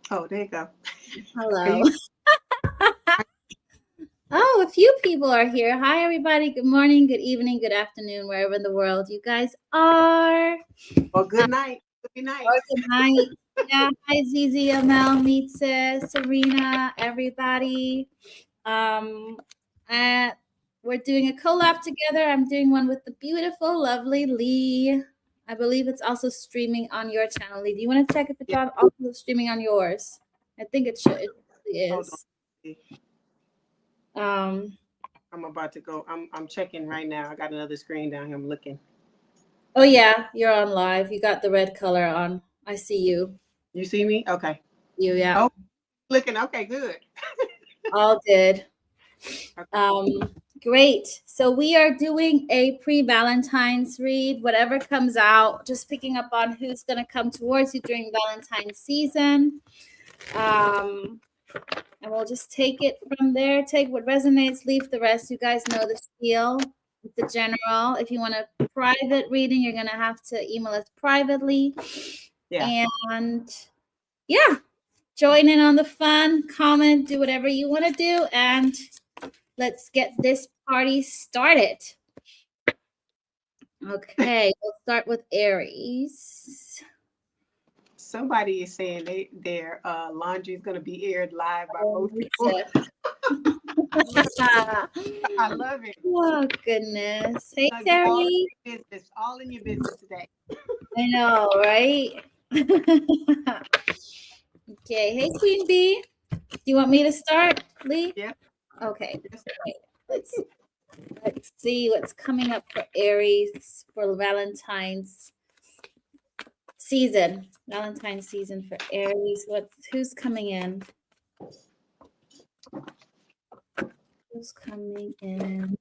Oh, there you go. Hello. Oh, a few people are here. Hi, everybody. Good morning, good evening, good afternoon, wherever in the world you guys are. Well, good night. Good night. Or good night. Yeah, hi, Zizi, Amel, Meetsa, Serena, everybody. Um, uh, we're doing a collab together. I'm doing one with the beautiful, lovely Lee. I believe it's also streaming on your channel, Lee. Do you want to check if it's Yeah, also streaming on yours? I think it should. It really hold on. is. Um, I'm about to go. I'm checking right now. I got another screen down here. I'm looking. oh yeah, you're on live. You got the red color on. I see you. You see me? Okay. You, yeah. Oh, looking. Okay, good. All good. Okay. Great. So we are doing a pre-Valentine's read. Whatever comes out, just picking up on who's going to come towards you during Valentine's season. And we'll just take it from there. Take what resonates, leave the rest. You guys know the spiel. The general. If you want a private reading, you're going to have to email us privately. Yeah. And yeah, join in on the fun, comment, do whatever you want to do, and let's get this party started. Okay, we'll start with Aries. Somebody is saying their laundry is going to be aired live by both people. I love it. Oh goodness. Hey All Terry. in your business. All in your business today. I know, right? Okay. Hey Queen Bee. Do you want me to start, Lee? Yeah. Okay. Let's see what's coming up for Aries for Valentine's season. Valentine's season for Aries. Who's coming in? Who's coming in?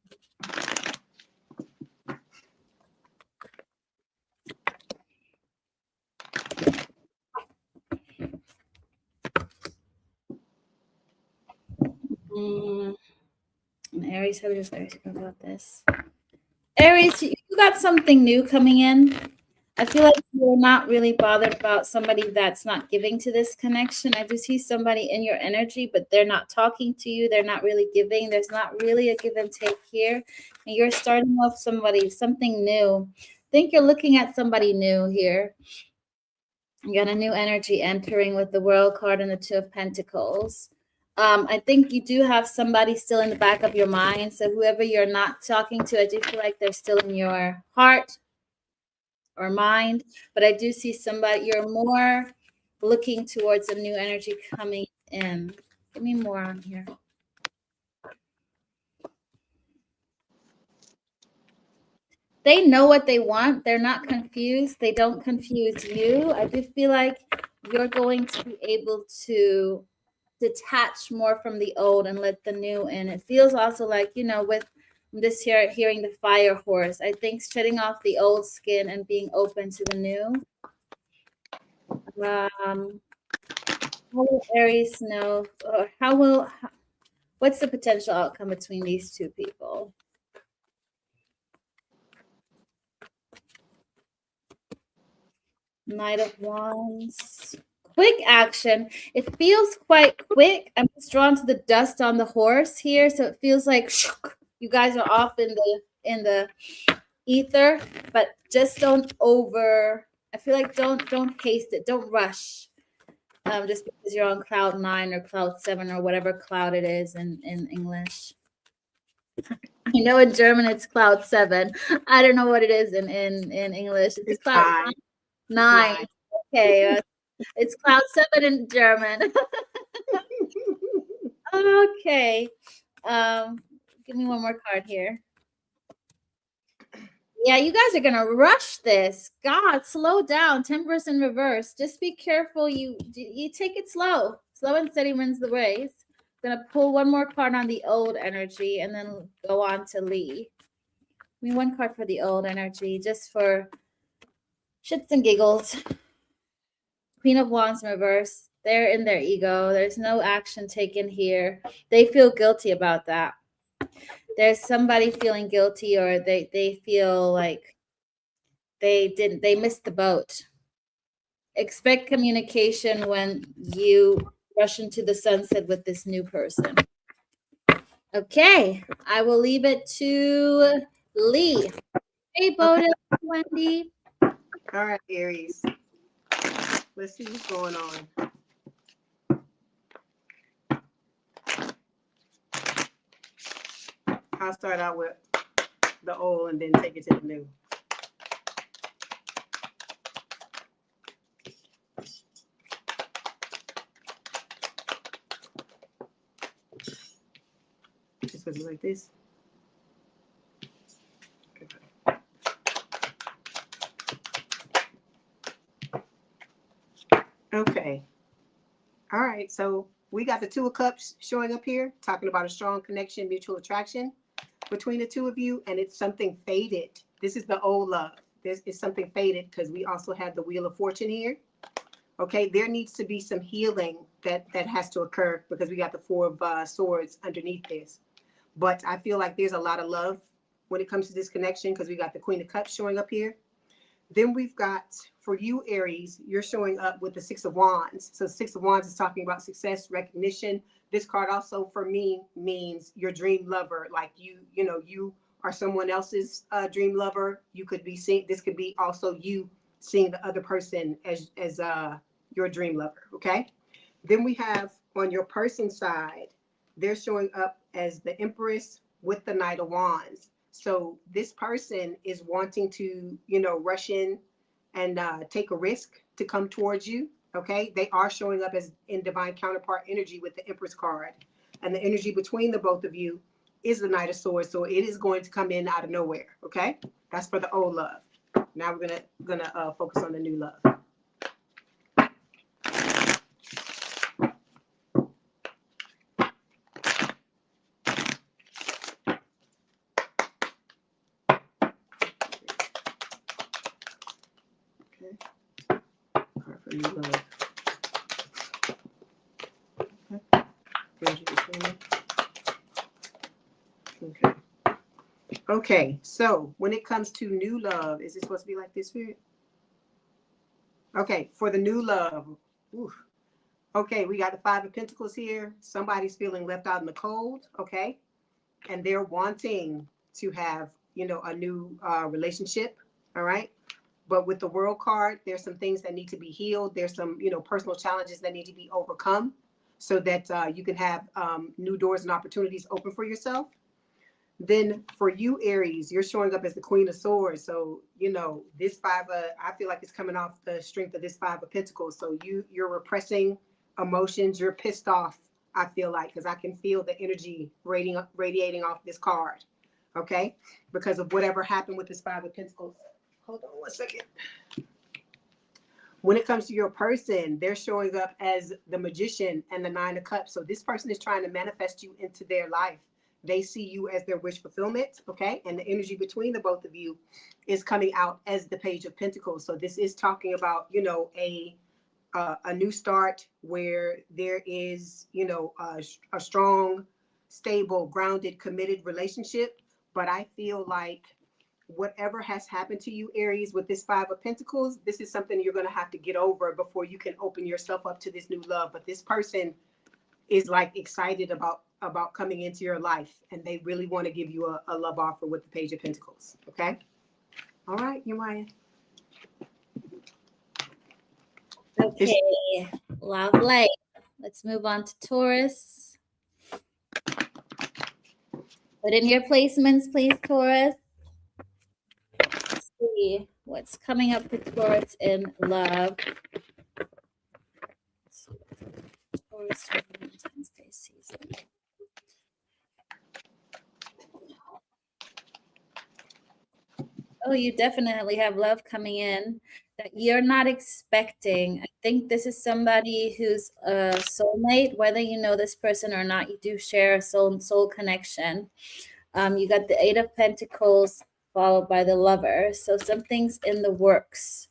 Aries, how does Aries go about this? Aries, you got something new coming in. I feel like you're not really bothered about somebody that's not giving to this connection. I do see somebody in your energy, but they're not talking to you. They're not really giving. There's not really a give and take here. And you're starting off something new. I think you're looking at somebody new here. You got a new energy entering with the World card and the Two of Pentacles. I think you do have somebody still in the back of your mind. So whoever you're not talking to, I do feel like they're still in your heart or mind. But I do see somebody, you're more looking towards a new energy coming in. Give me more on here. They know what they want. They're not confused. They don't confuse you. I do feel like you're going to be able to detach more from the old and let the new in. It feels also like, with this here, hearing the fire horse, I think shedding off the old skin and being open to the new. How will Aries know, or what's the potential outcome between these two people? Knight of Wands. Quick action. It feels quite quick. I'm just drawn to the dust on the horse here, so it feels like you guys are off in the ether, but just don't I feel like don't haste it. Don't rush. Just because you're on cloud 9 or cloud 7 or whatever cloud it is in English. I know in German it's cloud 7. I don't know what it is in English. It's cloud 9. Okay. It's cloud 7 in German. Okay. Give me one more card here. Yeah, you guys are gonna rush this. God, slow down. Temperance in reverse. Just be careful. You take it slow. Slow and steady wins the race. I'm gonna pull one more card on the old energy and then go on to Lee. Give me one card for the old energy, just for shits and giggles. Queen of Wands in reverse. They're in their ego. There's no action taken here. They feel guilty about that. There's somebody feeling guilty, or they feel like they missed the boat. expect communication when you rush into the sunset with this new person. Okay, I will leave it to Lee. Hey, Boda, Wendy. All right, Aries. Let's see what's going on. I'll start out with the old and then take it to the new. Just supposed to be like this. Okay. All right. So we got the Two of Cups showing up here, talking about a strong connection, mutual attraction between the two of you, and it's something faded. This is the old love. This is something faded because we also have the Wheel of Fortune here. Okay, there needs to be some healing that has to occur because we got the Four of Swords underneath this. But I feel like there's a lot of love when it comes to this connection because we got the Queen of Cups showing up here. Then we've got, for you, Aries, you're showing up with the Six of Wands. So Six of Wands is talking about success, recognition. This card also for me means your dream lover. Like you are someone else's dream lover. You could be seeing, this could be also you seeing the other person as your dream lover, okay? Then we have on your person side, they're showing up as the Empress with the Knight of Wands. So this person is wanting to, rush in and take a risk to come towards you, okay? They are showing up as in divine counterpart energy with the Empress card. And the energy between the both of you is the Knight of Swords. So it is going to come in out of nowhere, okay? That's for the old love. Now we're gonna focus on the new love. Okay. Card for new love. Okay. Energy between them. Okay. Okay, so when it comes to new love, is it supposed to be like this, Spirit? Okay, for the new love. Oof. Okay, we got the Five of Pentacles here. Somebody's feeling left out in the cold, okay? And they're wanting to have, a new relationship, all right? But with the World card, there's some things that need to be healed. There's some, personal challenges that need to be overcome so that you can have new doors and opportunities open for yourself. Then for you, Aries, you're showing up as the Queen of Swords. So, this I feel like it's coming off the strength of this Five of Pentacles. So you're repressing emotions. You're pissed off, I feel like, because I can feel the energy radiating off this card. Okay? Because of whatever happened with this Five of Pentacles. Hold on one second. When it comes to your person, they're showing up as the Magician and the Nine of Cups. So this person is trying to manifest you into their life. They see you as their wish fulfillment, okay? And the energy between the both of you is coming out as the Page of Pentacles. So this is talking about, a new start where there is, a strong, stable, grounded, committed relationship. But I feel like whatever has happened to you, Aries, with this Five of Pentacles, this is something you're going to have to get over before you can open yourself up to this new love. But this person is like excited about coming into your life, and they really want to give you a love offer with the Page of Pentacles. Okay. All right, Yamaya. Okay, lovely. Let's move on to Taurus. Put in your placements, please, Taurus. Let's see what's coming up for Taurus in love. Taurus Valentine's Day season. Oh, you definitely have love coming in that you're not expecting. I think this is somebody who's a soulmate, whether you know this person or not. You do share a soul connection. You got the Eight of Pentacles followed by the Lover. So something's in the works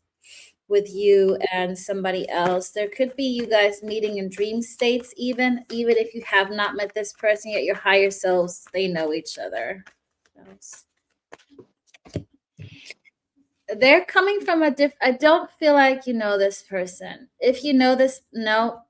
with you and somebody else. There could be you guys meeting in dream states, even if you have not met this person yet. Your higher selves, they know each other. they're coming from a I don't feel like you know this person. If you know this, no,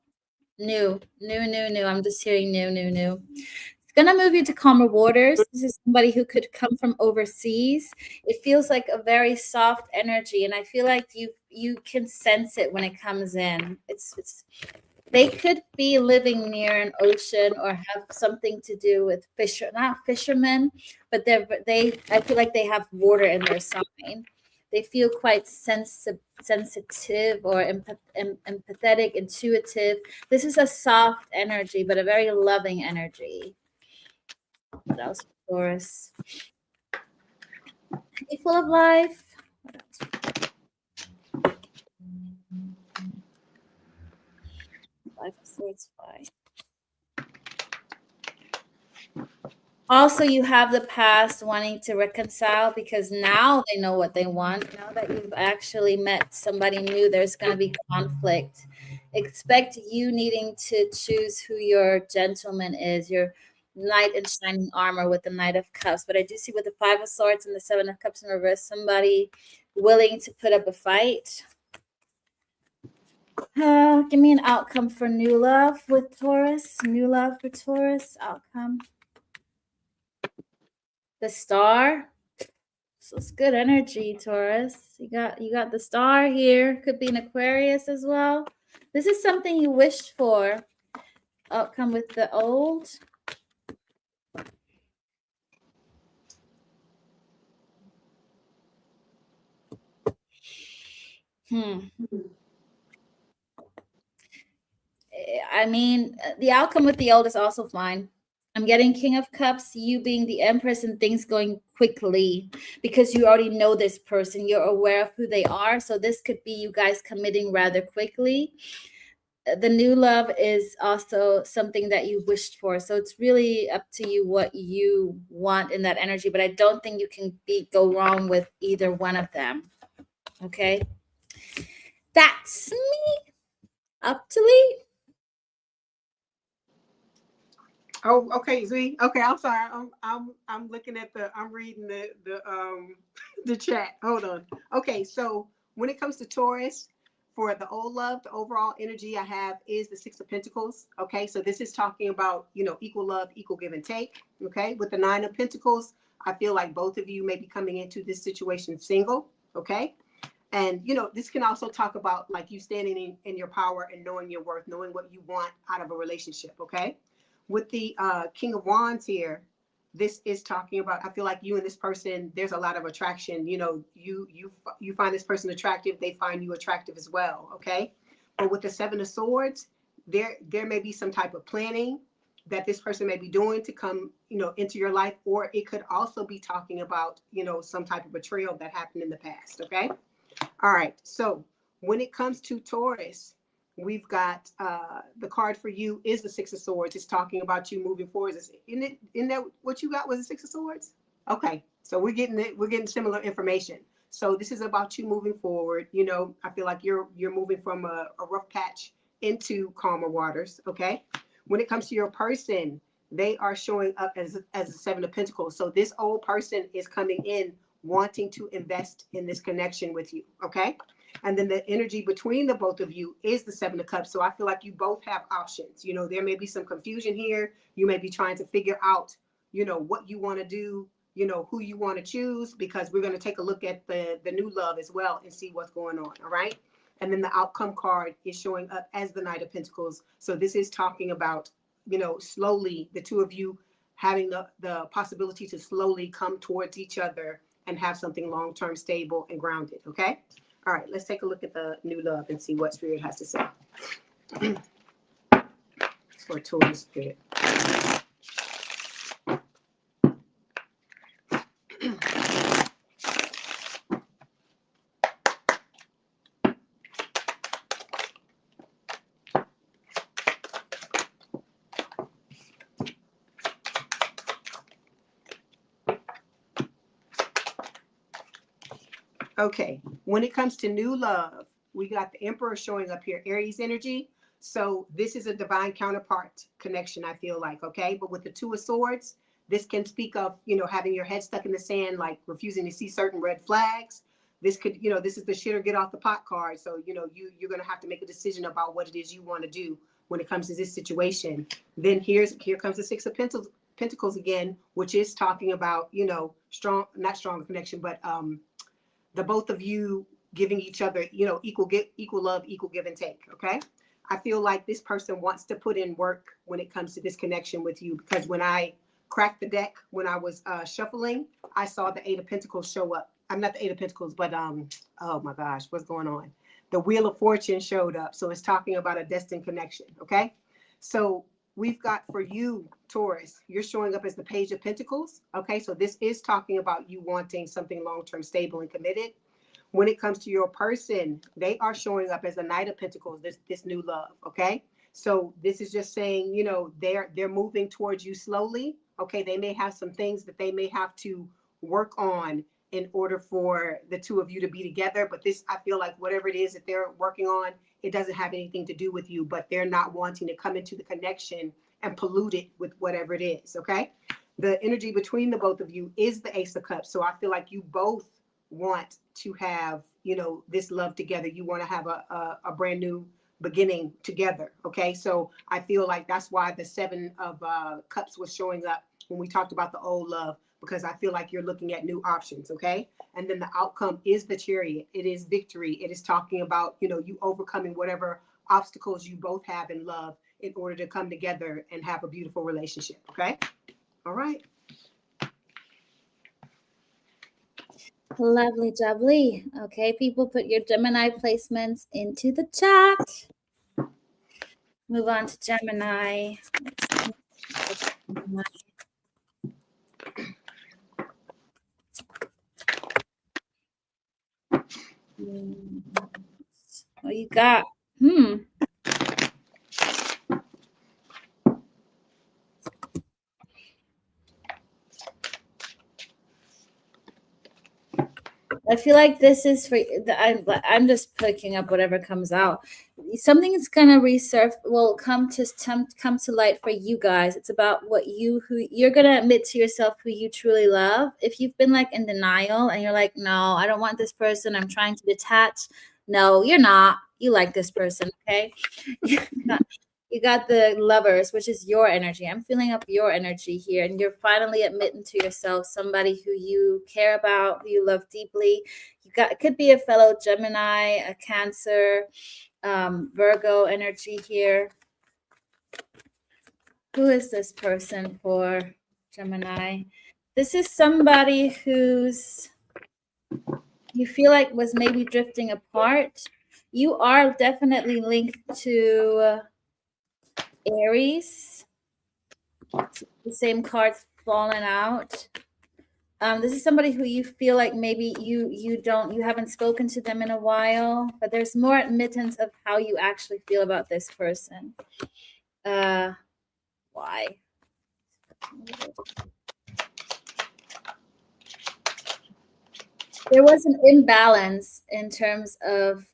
new. I'm just hearing new. It's gonna move you to calmer waters. This is somebody who could come from overseas. It feels like a very soft energy, and I feel like you can sense it when it comes in. It's they could be living near an ocean or have something to do with not fishermen, but they I feel like they have water in their sign. They feel quite sensitive or empathetic, intuitive. This is a soft energy, but a very loving energy. What else for Taurus? Full of life. What else? Five of Swords, five. Also, you have the past wanting to reconcile because now they know what they want. Now that you've actually met somebody new, there's going to be conflict. Expect you needing to choose who your gentleman is, your knight in shining armor with the Knight of Cups. But I do see with the Five of Swords and the Seven of Cups in reverse, somebody willing to put up a fight. Give me an outcome for new love with Taurus. New love for Taurus. Outcome. The Star. So it's good energy, Taurus. You got the Star here. Could be an Aquarius as well. This is something you wished for. Outcome with the Old. I mean, the outcome with the Old is also fine. I'm getting King of Cups, you being the Empress, and things going quickly because you already know this person. You're aware of who they are. So this could be you guys committing rather quickly. The new love is also something that you wished for. So it's really up to you what you want in that energy. But I don't think you can go wrong with either one of them. Okay. That's me. Up to Lee. Oh, okay, Z. Okay, I'm sorry. I'm looking at I'm reading the chat. Hold on. Okay, so when it comes to Taurus, for the old love, the overall energy I have is the Six of Pentacles. Okay, so this is talking about, equal love, equal give and take. Okay, with the Nine of Pentacles, I feel like both of you may be coming into this situation single. Okay, and this can also talk about like you standing in your power and knowing your worth, knowing what you want out of a relationship. Okay, with the King of Wands here, this is talking about, I feel like you and this person, there's a lot of attraction. You find this person attractive, they find you attractive as well. Okay, but with the Seven of Swords, there may be some type of planning that this person may be doing to come into your life, or it could also be talking about some type of betrayal that happened in the past. Okay, all right, so when it comes to Taurus, we've got the card for you is the Six of Swords. It's talking about you moving forward. Isn't that what you got was the Six of Swords? Okay, so we're getting similar information. So this is about you moving forward. I feel like you're moving from a rough patch into calmer waters. Okay, when it comes to your person, they are showing up as a Seven of Pentacles. So this old person is coming in wanting to invest in this connection with you. Okay, and then the energy between the both of you is the Seven of Cups. So I feel like you both have options. There may be some confusion here. You may be trying to figure out, what you want to do, who you want to choose, because we're going to take a look at the new love as well and see what's going on. All right. And then the outcome card is showing up as the Knight of Pentacles. So this is talking about, slowly the two of you having the possibility to slowly come towards each other and have something long-term, stable, and grounded. Okay. All right, let's take a look at the new love and see what Spirit has to say. For Taurus Spirit. Okay, when it comes to new love, we got the Emperor showing up here, Aries energy. So this is a divine counterpart connection, I feel like, okay? But with the Two of Swords, this can speak of, having your head stuck in the sand, like refusing to see certain red flags. this could, you know, this is the shit or get off the pot card. So, you know, you're going to have to make a decision about what it is you want to do when it comes to this situation. Then here comes the Six of Pentacles again, which is talking about, you know, not strong connection, but the both of you giving each other, you know, equal love, equal give and take. Okay. I feel like this person wants to put in work when it comes to this connection with you, because when I cracked the deck, when I was shuffling, I saw the Eight of Pentacles show up. I'm not the Eight of Pentacles, but oh my gosh, what's going on? The Wheel of Fortune showed up. So it's talking about a destined connection. Okay. So we've got for you, Taurus, you're showing up as the Page of Pentacles. Okay. So this is talking about you wanting something long-term, stable, and committed. When it comes to your person, they are showing up as the Knight of Pentacles, this new love. Okay. So this is just saying, you know, they're moving towards you slowly. Okay. They may have some things that they may have to work on in order for the two of you to be together. But this, I feel like whatever it is that they're working on, it doesn't have anything to do with you, but they're not wanting to come into the connection and pollute it with whatever it is. Okay. The energy between the both of you is the Ace of Cups. So I feel like you both want to have, you know, this love together. You want to have a brand new beginning together. Okay. So I feel like that's why the Seven of Cups was showing up when we talked about the old love, because I feel like you're looking at new options. Okay. And then the outcome is the Chariot. It is victory. It is talking about, you know, you overcoming whatever obstacles you both have in love in order to come together and have a beautiful relationship. Okay. All right. Lovely jubbly. Okay, people, put your Gemini placements into the chat. Move on to Gemini. What you got? I feel like this is for I'm just picking up whatever comes out. Something is gonna come to light for you guys. It's about who you're gonna admit to yourself who you truly love. If you've been like in denial and you're like, no, I don't want this person, I'm trying to detach. No, you're not. You like this person, okay? You got the Lovers, which is your energy. I'm filling up your energy here, and you're finally admitting to yourself somebody who you care about, who you love deeply. It could be a fellow Gemini, a Cancer, Virgo energy here. Who is this person for Gemini? This is somebody who's you feel like was maybe drifting apart. You are definitely linked to Aries. The same cards falling out. This is somebody who you feel like maybe you haven't spoken to them in a while, but there's more admittance of how you actually feel about this person. Why? There was an imbalance in terms of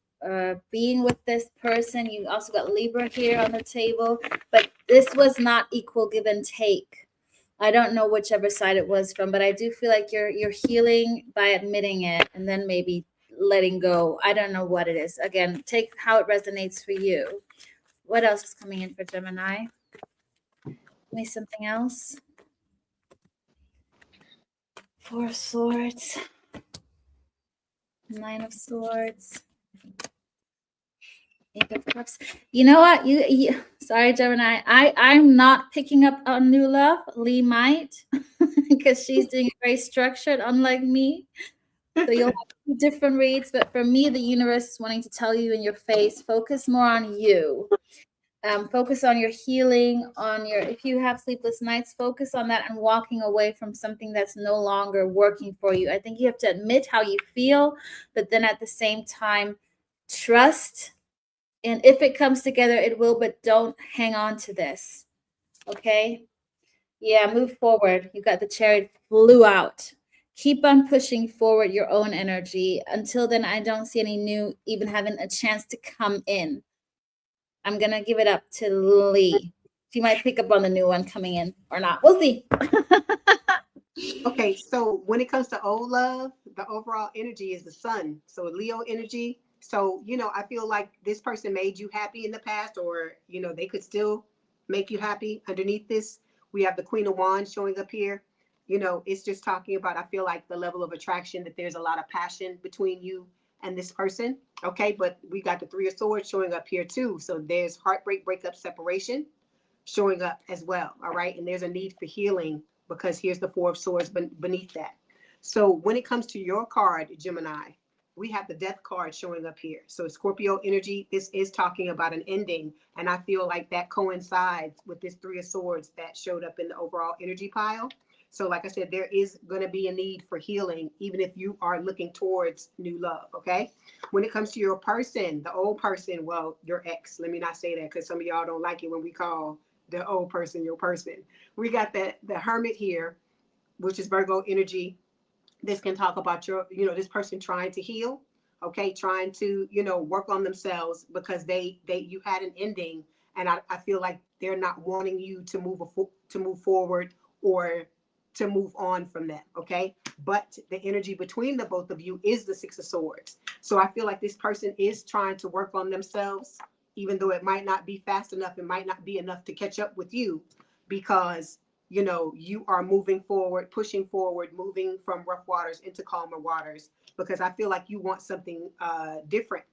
being with this person. You also got Libra here on the table, but this was not equal give and take. I don't know whichever side it was from, but I do feel like you're healing by admitting it and then maybe letting go. I don't know what it is. Again, take how it resonates for you. What else is coming in for Gemini? Give me something else. Four of Swords. Nine of Swords. Eight of Cups. You know what? You sorry, Gemini. I'm not picking up on new love. Lee might, because she's doing it very structured, unlike me. So you'll have two different reads. But for me, the universe is wanting to tell you in your face, focus more on you. Focus on your healing, if you have sleepless nights, focus on that and walking away from something that's no longer working for you. I think you have to admit how you feel, but then at the same time, trust. And if it comes together, it will, but don't hang on to this. Okay? Yeah, move forward. You got the Chariot, flew out. Keep on pushing forward your own energy. Until then, I don't see any new even having a chance to come in. I'm going to give it up to Lee. She might pick up on the new one coming in or not. We'll see. Okay, so when it comes to old love, the overall energy is the sun. So Leo energy. So, I feel like this person made you happy in the past, or, they could still make you happy underneath this. We have the Queen of Wands showing up here. It's just talking about, I feel like the level of attraction, that there's a lot of passion between you and this person. Okay, but we got the Three of Swords showing up here too. So there's heartbreak, breakup, separation showing up as well. All right. And there's a need for healing because here's the Four of Swords beneath that. So when it comes to your card, Gemini, we have the Death card showing up here. So Scorpio energy, this is talking about an ending. And I feel like that coincides with this Three of Swords that showed up in the overall energy pile. So like I said, there is going to be a need for healing, even if you are looking towards new love. Okay. When it comes to your person, the old person, well, your ex, let me not say that because some of y'all don't like it when we call the old person your person. We got the Hermit here, which is Virgo energy. This can talk about this person trying to heal, okay, trying to, work on themselves because you had an ending, and I feel like they're not wanting you to move forward or to move on from them, okay? But the energy between the both of you is the Six of Swords. So I feel like this person is trying to work on themselves, even though it might not be fast enough, it might not be enough to catch up with you, because you are moving forward, pushing forward, moving from rough waters into calmer waters, because I feel like you want something different.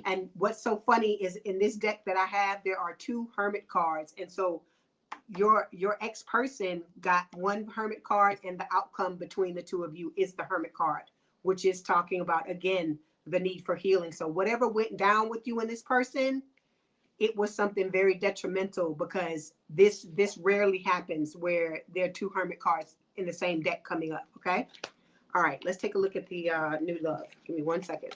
And what's so funny is in this deck that I have, there are two Hermit cards. And so your ex-person got one Hermit card, and the outcome between the two of you is the Hermit card, which is talking about, again, the need for healing. So whatever went down with you and this person, it was something very detrimental, because this rarely happens where there are two Hermit cards in the same deck coming up. Okay. All right. Let's take a look at the new love. Give me 1 second.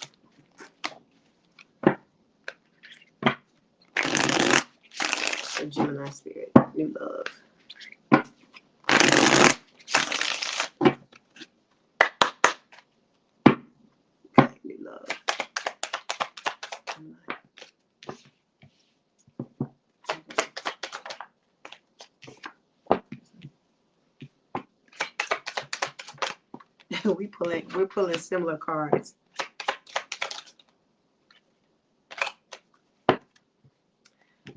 So Gemini spirit, new love. Okay, new love. We're pulling similar cards.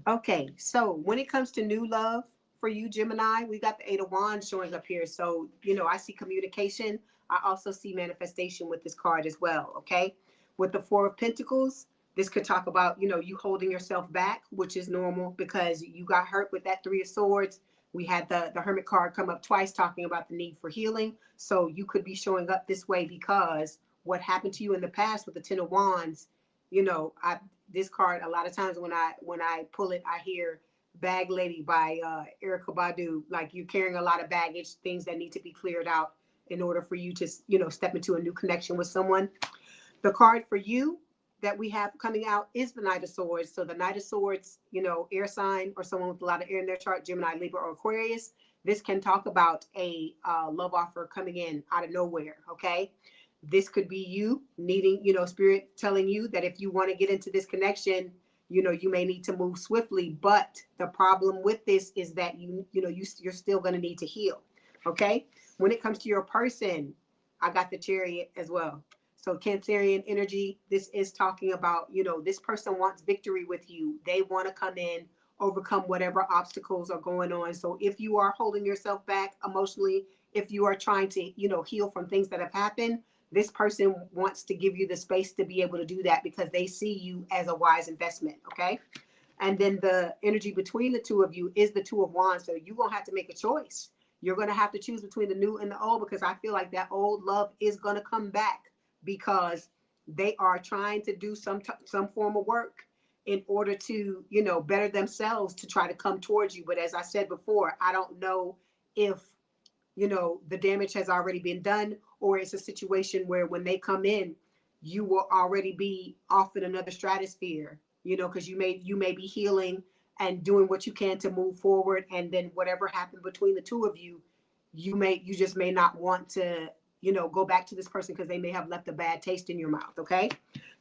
Okay, so when it comes to new love for you, Gemini, we got the Eight of Wands showing up here. So, I see communication. I also see manifestation with this card as well, okay? With the Four of Pentacles, this could talk about, you holding yourself back, which is normal because you got hurt with that Three of Swords. We had the Hermit card come up twice talking about the need for healing. So you could be showing up this way because what happened to you in the past with the Ten of Wands, this card, a lot of times when I pull it, I hear Bag Lady by Erykah Badu. Like, you're carrying a lot of baggage, things that need to be cleared out in order for you to, step into a new connection with someone. The card for you that we have coming out is the Knight of Swords. So the Knight of Swords, air sign or someone with a lot of air in their chart, Gemini, Libra, or Aquarius. This can talk about a love offer coming in out of nowhere, okay? This could be you needing, spirit telling you that if you want to get into this connection, you may need to move swiftly. But the problem with this is that you're still going to need to heal. Okay. When it comes to your person, I got the Chariot as well. So Cancerian energy, this is talking about, this person wants victory with you. They want to come in, overcome whatever obstacles are going on. So if you are holding yourself back emotionally, if you are trying to, heal from things that have happened, this person wants to give you the space to be able to do that because they see you as a wise investment. Okay. And then the energy between the two of you is the Two of Wands. So you're going to have to make a choice. You're going to have to choose between the new and the old, because I feel like that old love is going to come back because they are trying to do some form of work in order to, better themselves to try to come towards you. But as I said before, I don't know if the damage has already been done, or it's a situation where when they come in, you will already be off in another stratosphere, because you may be healing and doing what you can to move forward. And then whatever happened between the two of you, you just may not want to, go back to this person because they may have left a bad taste in your mouth. Okay.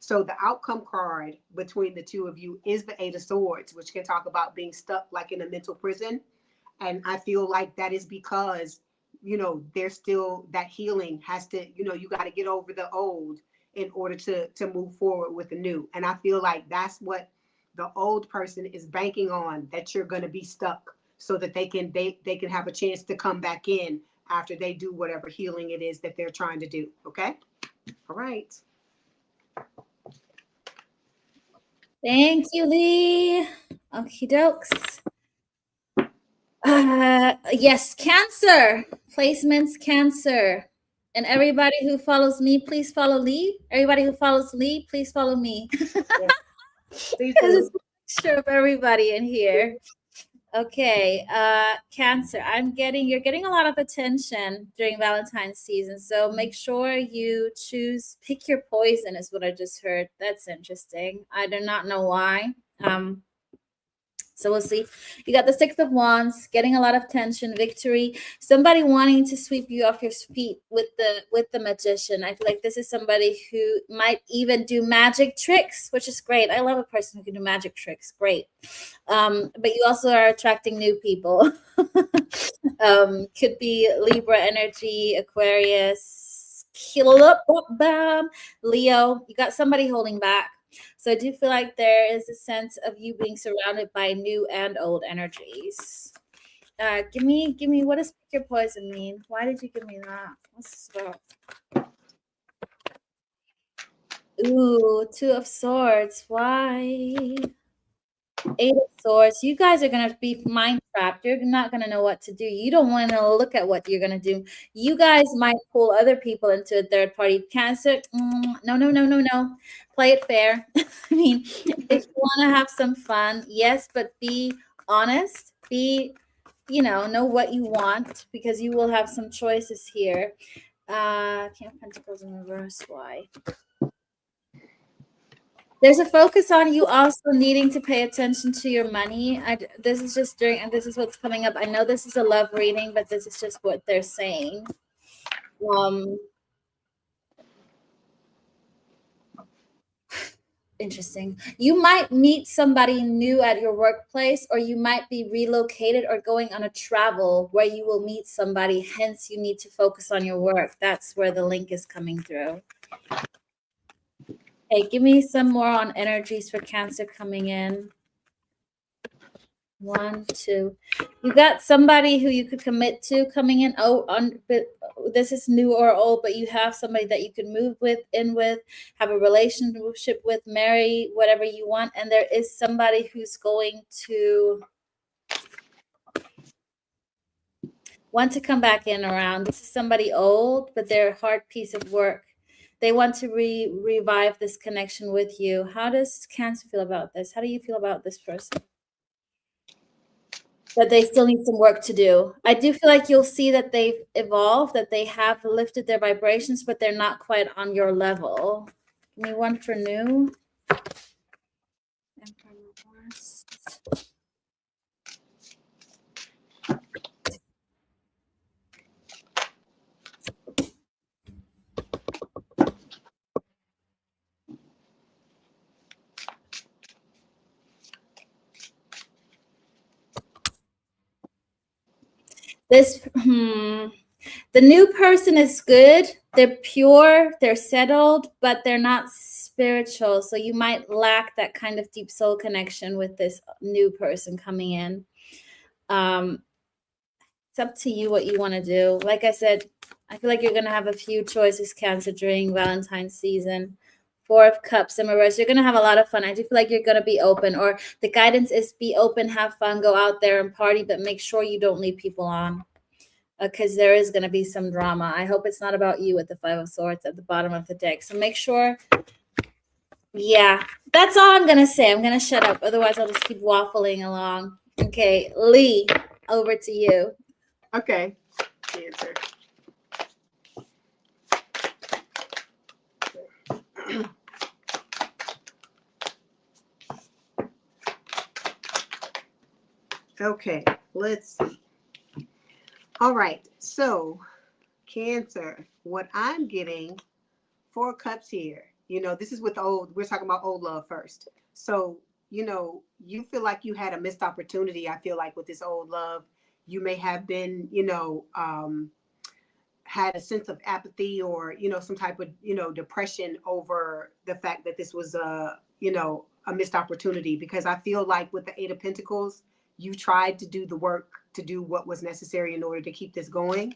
So the outcome card between the two of you is the Eight of Swords, which can talk about being stuck like in a mental prison. And I feel like that is because there's still that healing has to, you got to get over the old in order to move forward with the new. And I feel like that's what the old person is banking on, that you're going to be stuck so that they can have a chance to come back in after they do whatever healing it is that they're trying to do. Okay. All right. Thank you, Lee. Okie dokes. Yes, Cancer. Placements, Cancer. And everybody who follows me, please follow Lee. Everybody who follows Lee, please follow me. Please Because do. it's a mixture of everybody in here. Okay, Cancer. You're getting a lot of attention during Valentine's season. So make sure you pick your poison, is what I just heard. That's interesting. I do not know why. So we'll see. You got the Six of Wands, getting a lot of tension, victory. Somebody wanting to sweep you off your feet with the Magician. I feel like this is somebody who might even do magic tricks, which is great. I love a person who can do magic tricks. Great. But you also are attracting new people. Could be Libra energy, Aquarius, Leo. You got somebody holding back. So I do feel like there is a sense of you being surrounded by new and old energies. Give me, what does pick your poison mean? Why did you give me that? What's this about? Ooh, Two of Swords. Why? Eight of Swords. You guys are going to be mind trapped. You're not going to know what to do. You don't want to look at what you're going to do. You guys might pull other people into a third party. Cancer. No. Play it fair. I mean, if you want to have some fun, yes, but be honest. Know what you want, because you will have some choices here. King of Pentacles in reverse. Why? There's a focus on you also needing to pay attention to your money. This is what's coming up. I know this is a love reading, but this is just what they're saying. Interesting. You might meet somebody new at your workplace, or you might be relocated or going on a travel where you will meet somebody. Hence, you need to focus on your work. That's where the link is coming through. Hey, give me some more on energies for Cancer coming in. 1, 2. You got somebody who you could commit to coming in. But this is new or old, but you have somebody that you can move with, have a relationship with, marry, whatever you want. And there is somebody who's going to want to come back in around. This is somebody old, but they're a hard piece of work. They want to revive this connection with you. How does Cancer feel about this? How do you feel about this person? But they still need some work to do. I do feel like you'll see that they've evolved, that they have lifted their vibrations, but they're not quite on your level. Give me one for new. The new person is good. They're pure, they're settled, but they're not spiritual. So you might lack that kind of deep soul connection with this new person coming in. It's up to you what you want to do. Like I said, I feel like you're going to have a few choices, Cancer, during Valentine's season. 4 of Cups in reverse. You're going to have a lot of fun. I do feel like you're going to be open, or the guidance is be open, have fun, go out there and party, but make sure you don't lead people on, because there is going to be some drama. I hope it's not about you with the 5 of Swords at the bottom of the deck. So make sure. Yeah, that's all I'm going to say. I'm going to shut up. Otherwise, I'll just keep waffling along. Okay, Lee, over to you. Okay, Cancer. Okay, let's see. All right, so Cancer, what I'm getting, 4 cups here. This is with we're talking about old love first. So, you feel like you had a missed opportunity. I feel like with this old love, you may have been, had a sense of apathy or, some type of, depression over the fact that this was a missed opportunity. Because I feel like with the Eight of Pentacles, you tried to do the work to do what was necessary in order to keep this going.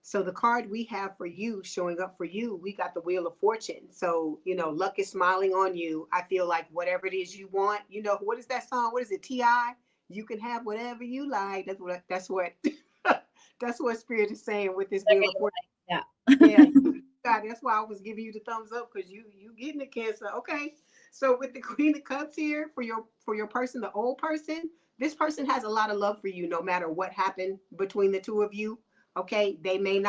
So the card we have for you, showing up for you, we got the Wheel of Fortune. So, luck is smiling on you. I feel like whatever it is you want, what is that song? What is it? T.I.? You can have whatever you like. That's what that's what Spirit is saying with this Wheel of Fortune. Yeah. Yeah. God, that's why I was giving you the thumbs up, because you getting the Cancer. Okay. So with the Queen of Cups here for your person, the old person, this person has a lot of love for you no matter what happened between the two of you. Okay. They may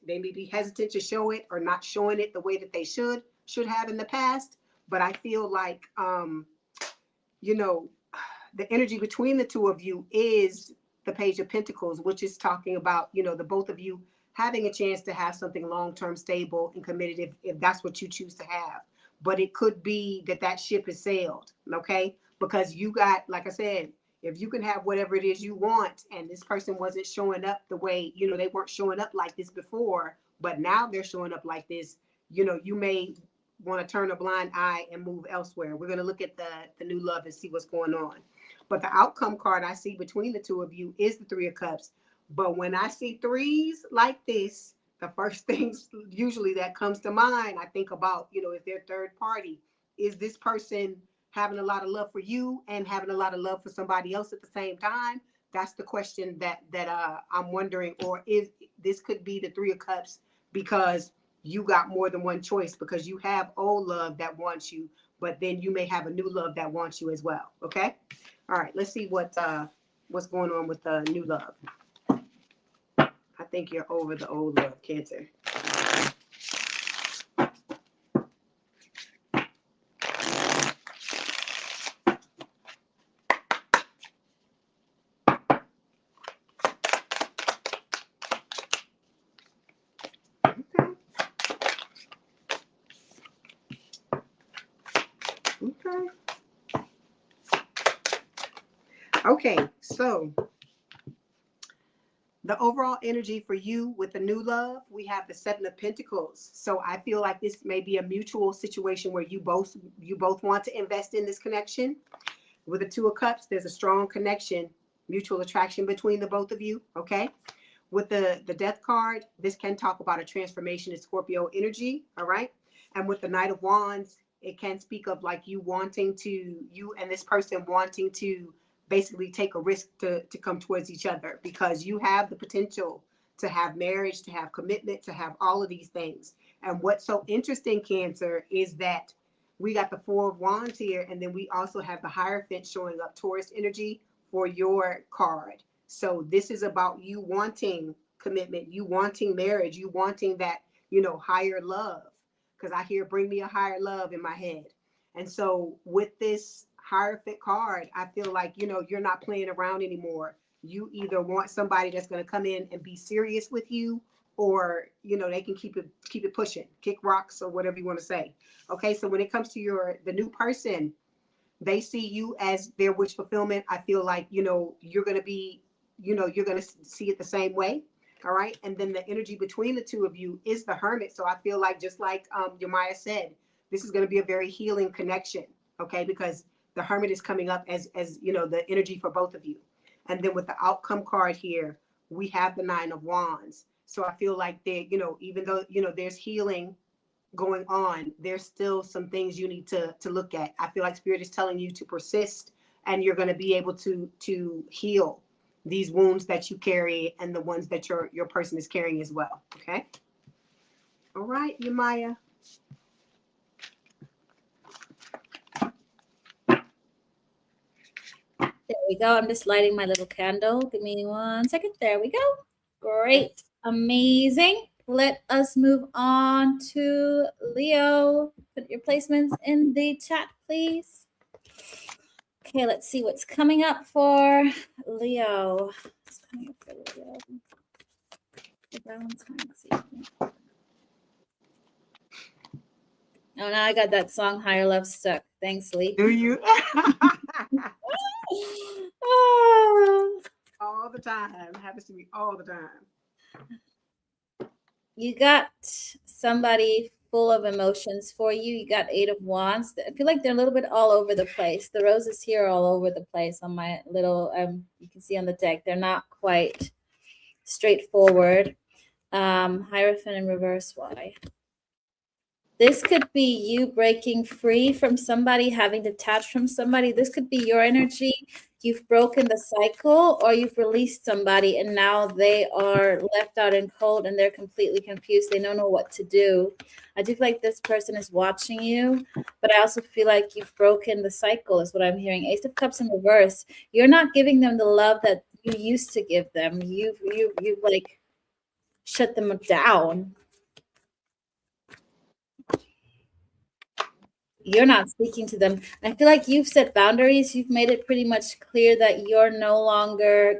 be hesitant to show it or not showing it the way that they should have in the past. But I feel like the energy between the two of you is the Page of Pentacles, which is talking about, the both of you having a chance to have something long-term, stable, and committed if that's what you choose to have. But it could be that ship has sailed, okay? Because you got, like I said, if you can have whatever it is you want, and this person wasn't showing up the way, they weren't showing up like this before, but now they're showing up like this, you may want to turn a blind eye and move elsewhere. We're going to look at the new love and see what's going on. But the outcome card I see between the two of you is the Three of Cups. But when I see threes like this, the first things usually that comes to mind, I think about, is their third party. Is this person having a lot of love for you and having a lot of love for somebody else at the same time? That's the question that I'm wondering. Or is this could be the Three of Cups because you got more than one choice, because you have old love that wants you, but then you may have a new love that wants you as well. Okay. All right. Let's see what's going on with the new love. I think you're over the old love, Cancer. Okay, so the overall energy for you with the new love, we have the Seven of Pentacles. So I feel like this may be a mutual situation where you both want to invest in this connection. With the Two of Cups, there's a strong connection, mutual attraction between the both of you. Okay. With the Death card, this can talk about a transformation in Scorpio energy. All right. And with the Knight of Wands, it can speak of like you and this person wanting to basically take a risk to come towards each other, because you have the potential to have marriage, to have commitment, to have all of these things. And what's so interesting, Cancer, is that we got the Four of Wands here, and then we also have the Hierophant showing up, Taurus energy, for your card. So this is about you wanting commitment, you wanting marriage, you wanting that, higher love. Because I hear bring me a higher love in my head. And so with this Hierophant card, I feel like, you're not playing around anymore. You either want somebody that's going to come in and be serious with you, or, they can keep it pushing, kick rocks, or whatever you want to say. Okay. So when it comes to the new person, they see you as their wish fulfillment. I feel like, you're going to be, you're going to see it the same way. All right. And then the energy between the two of you is the Hermit. So I feel like, just like Yamaya said, this is going to be a very healing connection. Okay. Because the Hermit is coming up as the energy for both of you. And then with the outcome card here, we have the Nine of Wands. So I feel like even though, there's healing going on, there's still some things you need to look at. I feel like Spirit is telling you to persist, and you're going to be able to heal these wounds that you carry and the ones that your person is carrying as well. Okay. All right, Yamaya. There we go. I'm just lighting my little candle. Give me 1 second. There we go. Great. Amazing. Let us move on to Leo. Put your placements in the chat, please. Okay, let's see what's coming up for Leo. What's coming up for Leo? Valentine season. Oh, now I got that song Higher Love stuck. Thanks, Lee. Do you? Oh. All the time. Happens to me energy all the time. You got somebody full of emotions for you. You got 8 of Wands. I feel like they're a little bit all over the place. The roses here are all over the place on my little, you can see on the deck. They're not quite straightforward. Hierophant in reverse, why? This could be you breaking free from somebody, having detached from somebody. This could be your energy. You've broken the cycle, or you've released somebody and now they are left out in cold and they're completely confused. They don't know what to do. I do feel like this person is watching you, but I also feel like you've broken the cycle is what I'm hearing. Ace of Cups in reverse. You're not giving them the love that you used to give them. You've like shut them down. You're not speaking to them. I feel like you've set boundaries. You've made it pretty much clear that you're no longer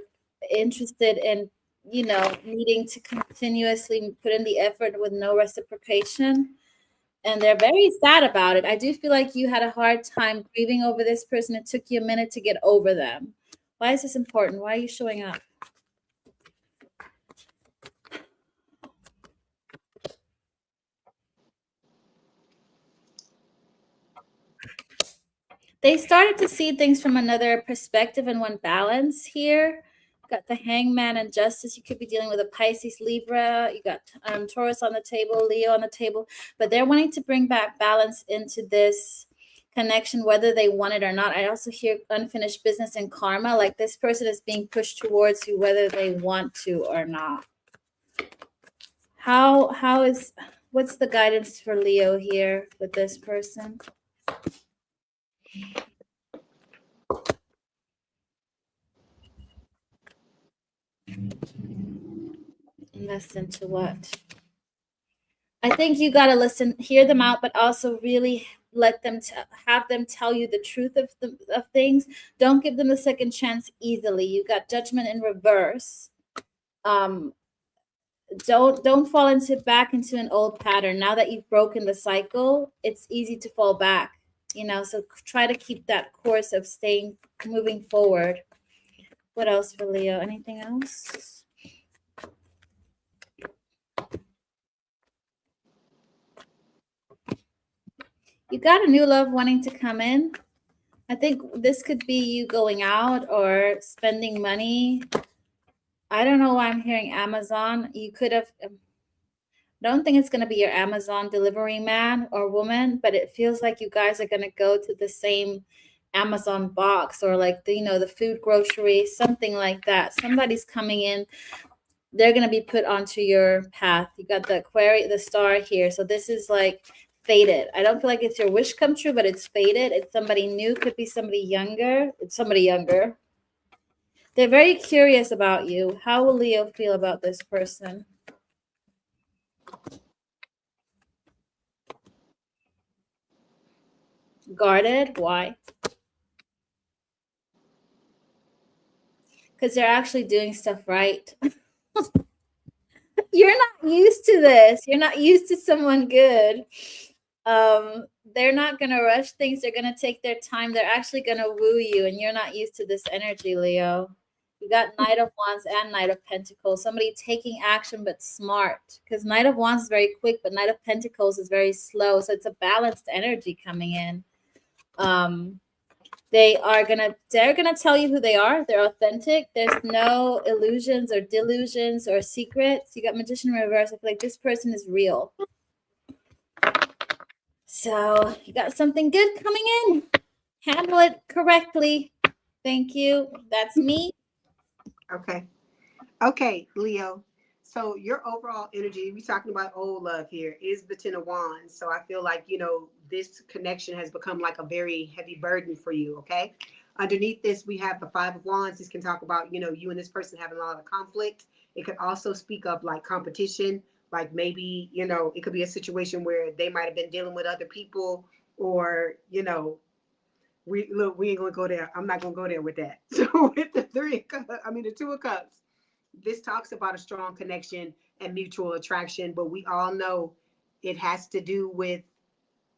interested in, needing to continuously put in the effort with no reciprocation. And they're very sad about it. I do feel like you had a hard time grieving over this person. It took you a minute to get over them. Why is this important? Why are you showing up? They started to see things from another perspective and one balance here. Got the Hangman and Justice. You could be dealing with a Pisces, Libra. You got Taurus on the table, Leo on the table. But they're wanting to bring back balance into this connection, whether they want it or not. I also hear unfinished business and karma. Like this person is being pushed towards you, whether they want to or not. What's the guidance for Leo here with this person? Invest into what? I think you got to hear them out, but also really let them have them tell you the truth of things. Don't give them a second chance easily. You got Judgment in reverse. Don't fall back into an old pattern. Now that you've broken the cycle, it's easy to fall back. So try to keep that course of moving forward. What else for Leo? Anything else? You got a new love wanting to come in. I think this could be you going out or spending money. I don't know why I'm hearing Amazon. You could have, I don't think it's going to be your Amazon delivery man or woman, but it feels like you guys are going to go to the same Amazon box or like the food grocery, something like that. Somebody's coming in. They're going to be put onto your path. You got the Aquarius, the star here. So this is like fated. I don't feel like it's your wish come true, but it's fated. It's somebody new. Could be somebody younger. It's somebody younger. They're very curious about you. How will Leo feel about this person? Guarded. Why? Because they're actually doing stuff right. You're not used to this. You're not used to someone good. They're not going to rush things. They're going to take their time. They're actually going to woo you, and you're not used to this energy, Leo. You got Knight of Wands and Knight of Pentacles. Somebody taking action, but smart. Because Knight of Wands is very quick, but Knight of Pentacles is very slow. So it's a balanced energy coming in. They're gonna tell you who they are. They're authentic. There's no illusions or delusions or secrets. You got Magician in reverse. I feel like this person is real. So you got something good coming in. Handle it correctly. Thank you. That's me. Okay, Leo. So your overall energy, we're talking about old love here, is the Ten of Wands. So I feel like, this connection has become like a very heavy burden for you, okay? Underneath this, we have the Five of Wands. This can talk about, you and this person having a lot of conflict. It could also speak of like competition, like maybe, it could be a situation where they might have been dealing with other people or, we ain't gonna go there. I'm not gonna go there with that. So with the the Two of Cups, this talks about a strong connection and mutual attraction, but we all know it has to do with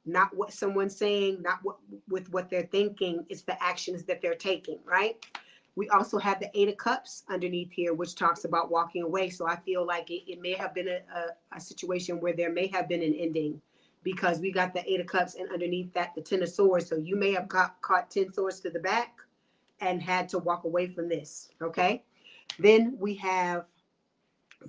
not what someone's saying, not with what they're thinking. It's the actions that they're taking, right? We also have the Eight of Cups underneath here, which talks about walking away. So I feel like it may have been a situation where there may have been an ending, because we got the Eight of Cups and underneath that, the Ten of Swords. So you may have caught 10 swords to the back and had to walk away from this, okay? Then we have,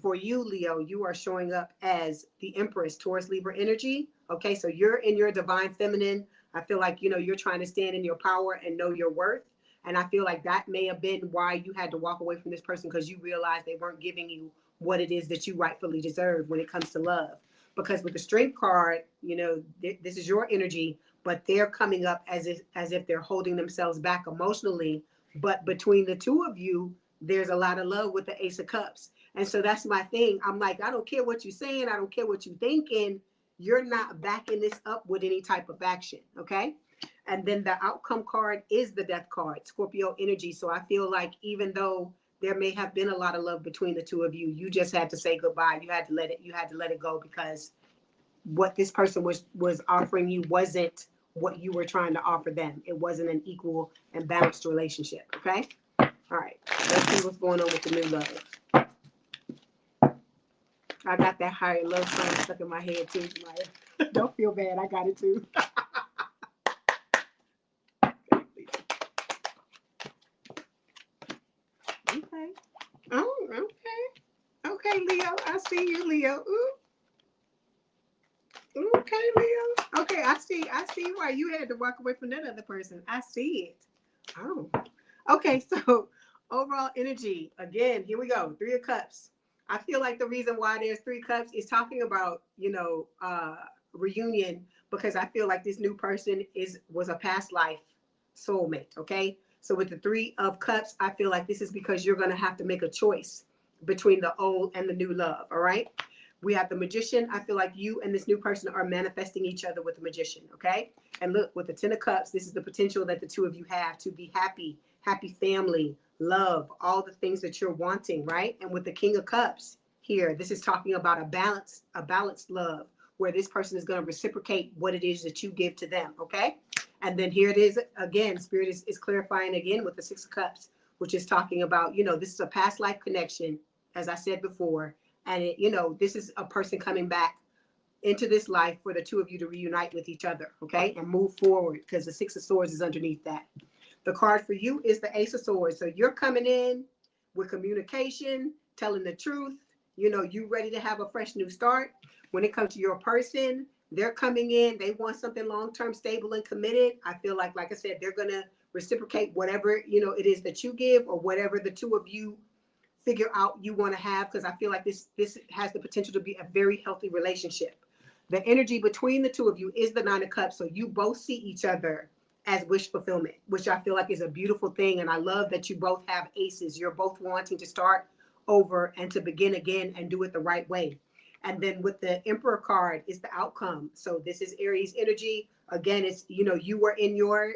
for you, Leo, you are showing up as the Empress, Taurus, Libra energy, okay? So you're in your divine feminine. I feel like, you know, you're trying to stand in your power and know your worth. And I feel like that may have been why you had to walk away from this person, because you realized they weren't giving you what it is that you rightfully deserve when it comes to love. Because with the Strength card, you know, this is your energy, but they're coming up as if they're holding themselves back emotionally. But between the two of you, there's a lot of love with the Ace of Cups. And so that's my thing. I'm like, I don't care what you're saying. I don't care what you're thinking. You're not backing this up with any type of action, okay? And then the outcome card is the Death card, Scorpio energy. So I feel like even though there may have been a lot of love between the two of you, you just had to say goodbye. You had to let it go, because what this person was offering you wasn't what you were trying to offer them. It wasn't an equal and balanced relationship, okay? All right, let's see what's going on with the new love. I got that higher love song stuck in my head too. Don't feel bad, I got it too. Okay. Oh, okay. Okay, Leo. I see you, Leo. Ooh. Okay, Leo. Okay, I see why you had to walk away from that other person. I see it. Oh. Okay, so overall energy. Again, here we go. Three of Cups. I feel like the reason why there's 3 cups is talking about, you know, reunion, because I feel like this new person was a past life soulmate, okay? So with the 3 of Cups, I feel like this is because you're going to have to make a choice between the old and the new love, all right? We have the Magician. I feel like you and this new person are manifesting each other with the Magician, okay? And look, with the 10 of Cups, this is the potential that the two of you have to be happy family, love, all the things that you're wanting, right? And with the King of Cups here, this is talking about a balanced love, where this person is going to reciprocate what it is that you give to them, okay? And then here it is again, Spirit is clarifying again with the 6 of Cups, which is talking about, you know, this is a past life connection, as I said before. And, you know, this is a person coming back into this life for the two of you to reunite with each other, okay? And move forward, because the 6 of Swords is underneath that. The card for you is the Ace of Swords. So you're coming in with communication, telling the truth. You know, you ready to have a fresh new start. When it comes to your person, they're coming in. They want something long-term, stable, and committed. I feel like I said, they're going to reciprocate whatever, you know, it is that you give, or whatever the two of you figure out you want to have, because I feel like this has the potential to be a very healthy relationship. The energy between the two of you is the 9 of Cups. So you both see each other as wish fulfillment, which I feel like is a beautiful thing. And I love that you both have aces. You're both wanting to start over and to begin again and do it the right way. And then with the Emperor card is the outcome. So this is Aries energy. Again, it's, you know, you were in your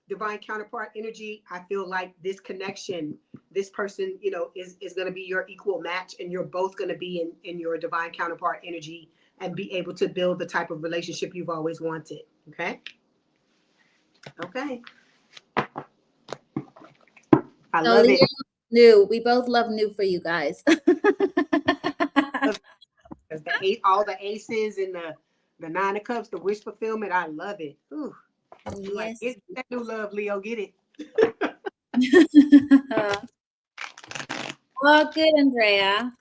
divine counterpart energy. I feel like this connection, this person, you know, is going to be your equal match, and you're both going to be in your divine counterpart energy and be able to build the type of relationship you've always wanted. Okay. Okay. I love it. New. We both love new for you guys. All the aces and the 9 of Cups, the wish fulfillment. I love it. Ooh. Yes. Like, get that new love, Leo. Get it. Well, good, Andrea.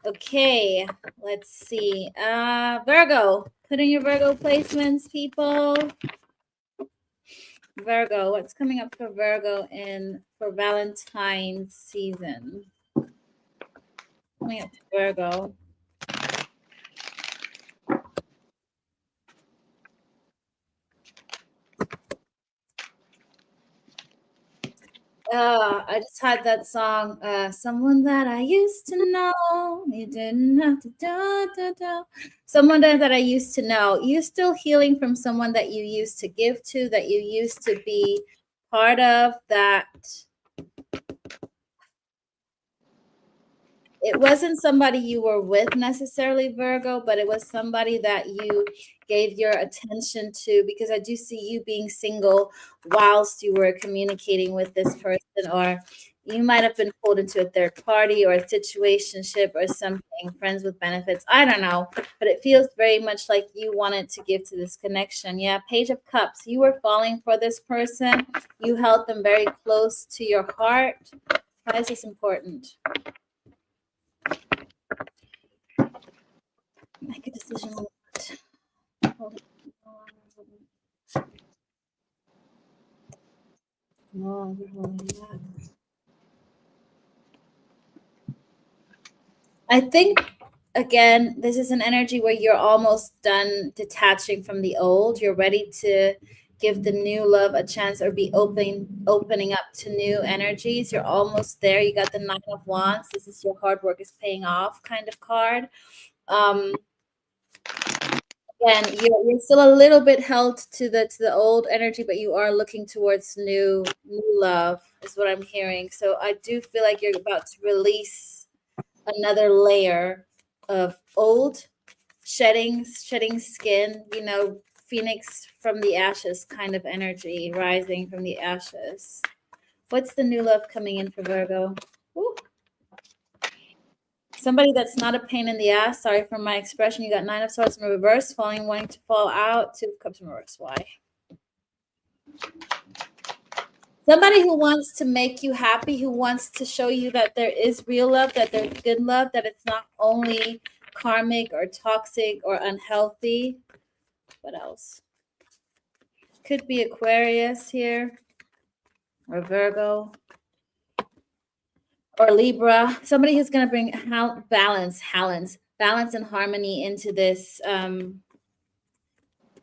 Okay, let's see. Virgo, put in your Virgo placements, people. Virgo, what's coming up for Virgo for Valentine season? Coming up for Virgo. I just had that song, someone that I used to know. You didn't have to someone that I used to know. You're still healing from someone that you used to give to, that you used to be part of, that it wasn't somebody you were with necessarily, Virgo, but it was somebody that you gave your attention to, because I do see you being single whilst you were communicating with this person, or you might have been pulled into a third party or a situationship or something, friends with benefits. I don't know, but it feels very much like you wanted to give to this connection. Yeah, Page of Cups. You were falling for this person. You held them very close to your heart. Why is this important? Make a decision on what? Hold it. No, you're holding that. I think, again, this is an energy where you're almost done detaching from the old. You're ready to give the new love a chance, or be opening up to new energies. You're almost there. You got the Nine of Wands. This is your hard work is paying off kind of card. Again, you're still a little bit held to the old energy, but you are looking towards new love, is what I'm hearing. So I do feel like you're about to release another layer of old, shedding skin, phoenix from the ashes kind of energy, rising from the ashes. What's the new love coming in for Virgo? Ooh. Somebody that's not a pain in the ass. Sorry for my expression. You got Nine of Swords in reverse, falling, wanting to fall out. Two of Cups in reverse. Why? Somebody who wants to make you happy, who wants to show you that there is real love, that there's good love, that it's not only karmic or toxic or unhealthy. What else? Could be Aquarius here, or Virgo, or Libra. Somebody who's going to bring balance and harmony into this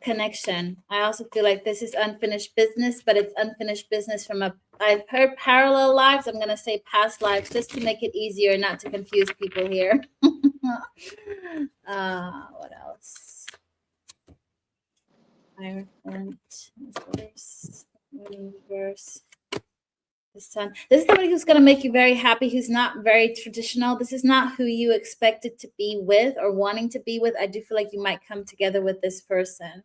connection. I also feel like this is unfinished business, but it's unfinished business from I've heard parallel lives. I'm going to say past lives, just to make it easier, not to confuse people here. What else? Hierophant, reverse. The Sun. This is somebody who's going to make you very happy, who's not very traditional. This is not who you expected to be with or wanting to be with. I do feel like you might come together with this person.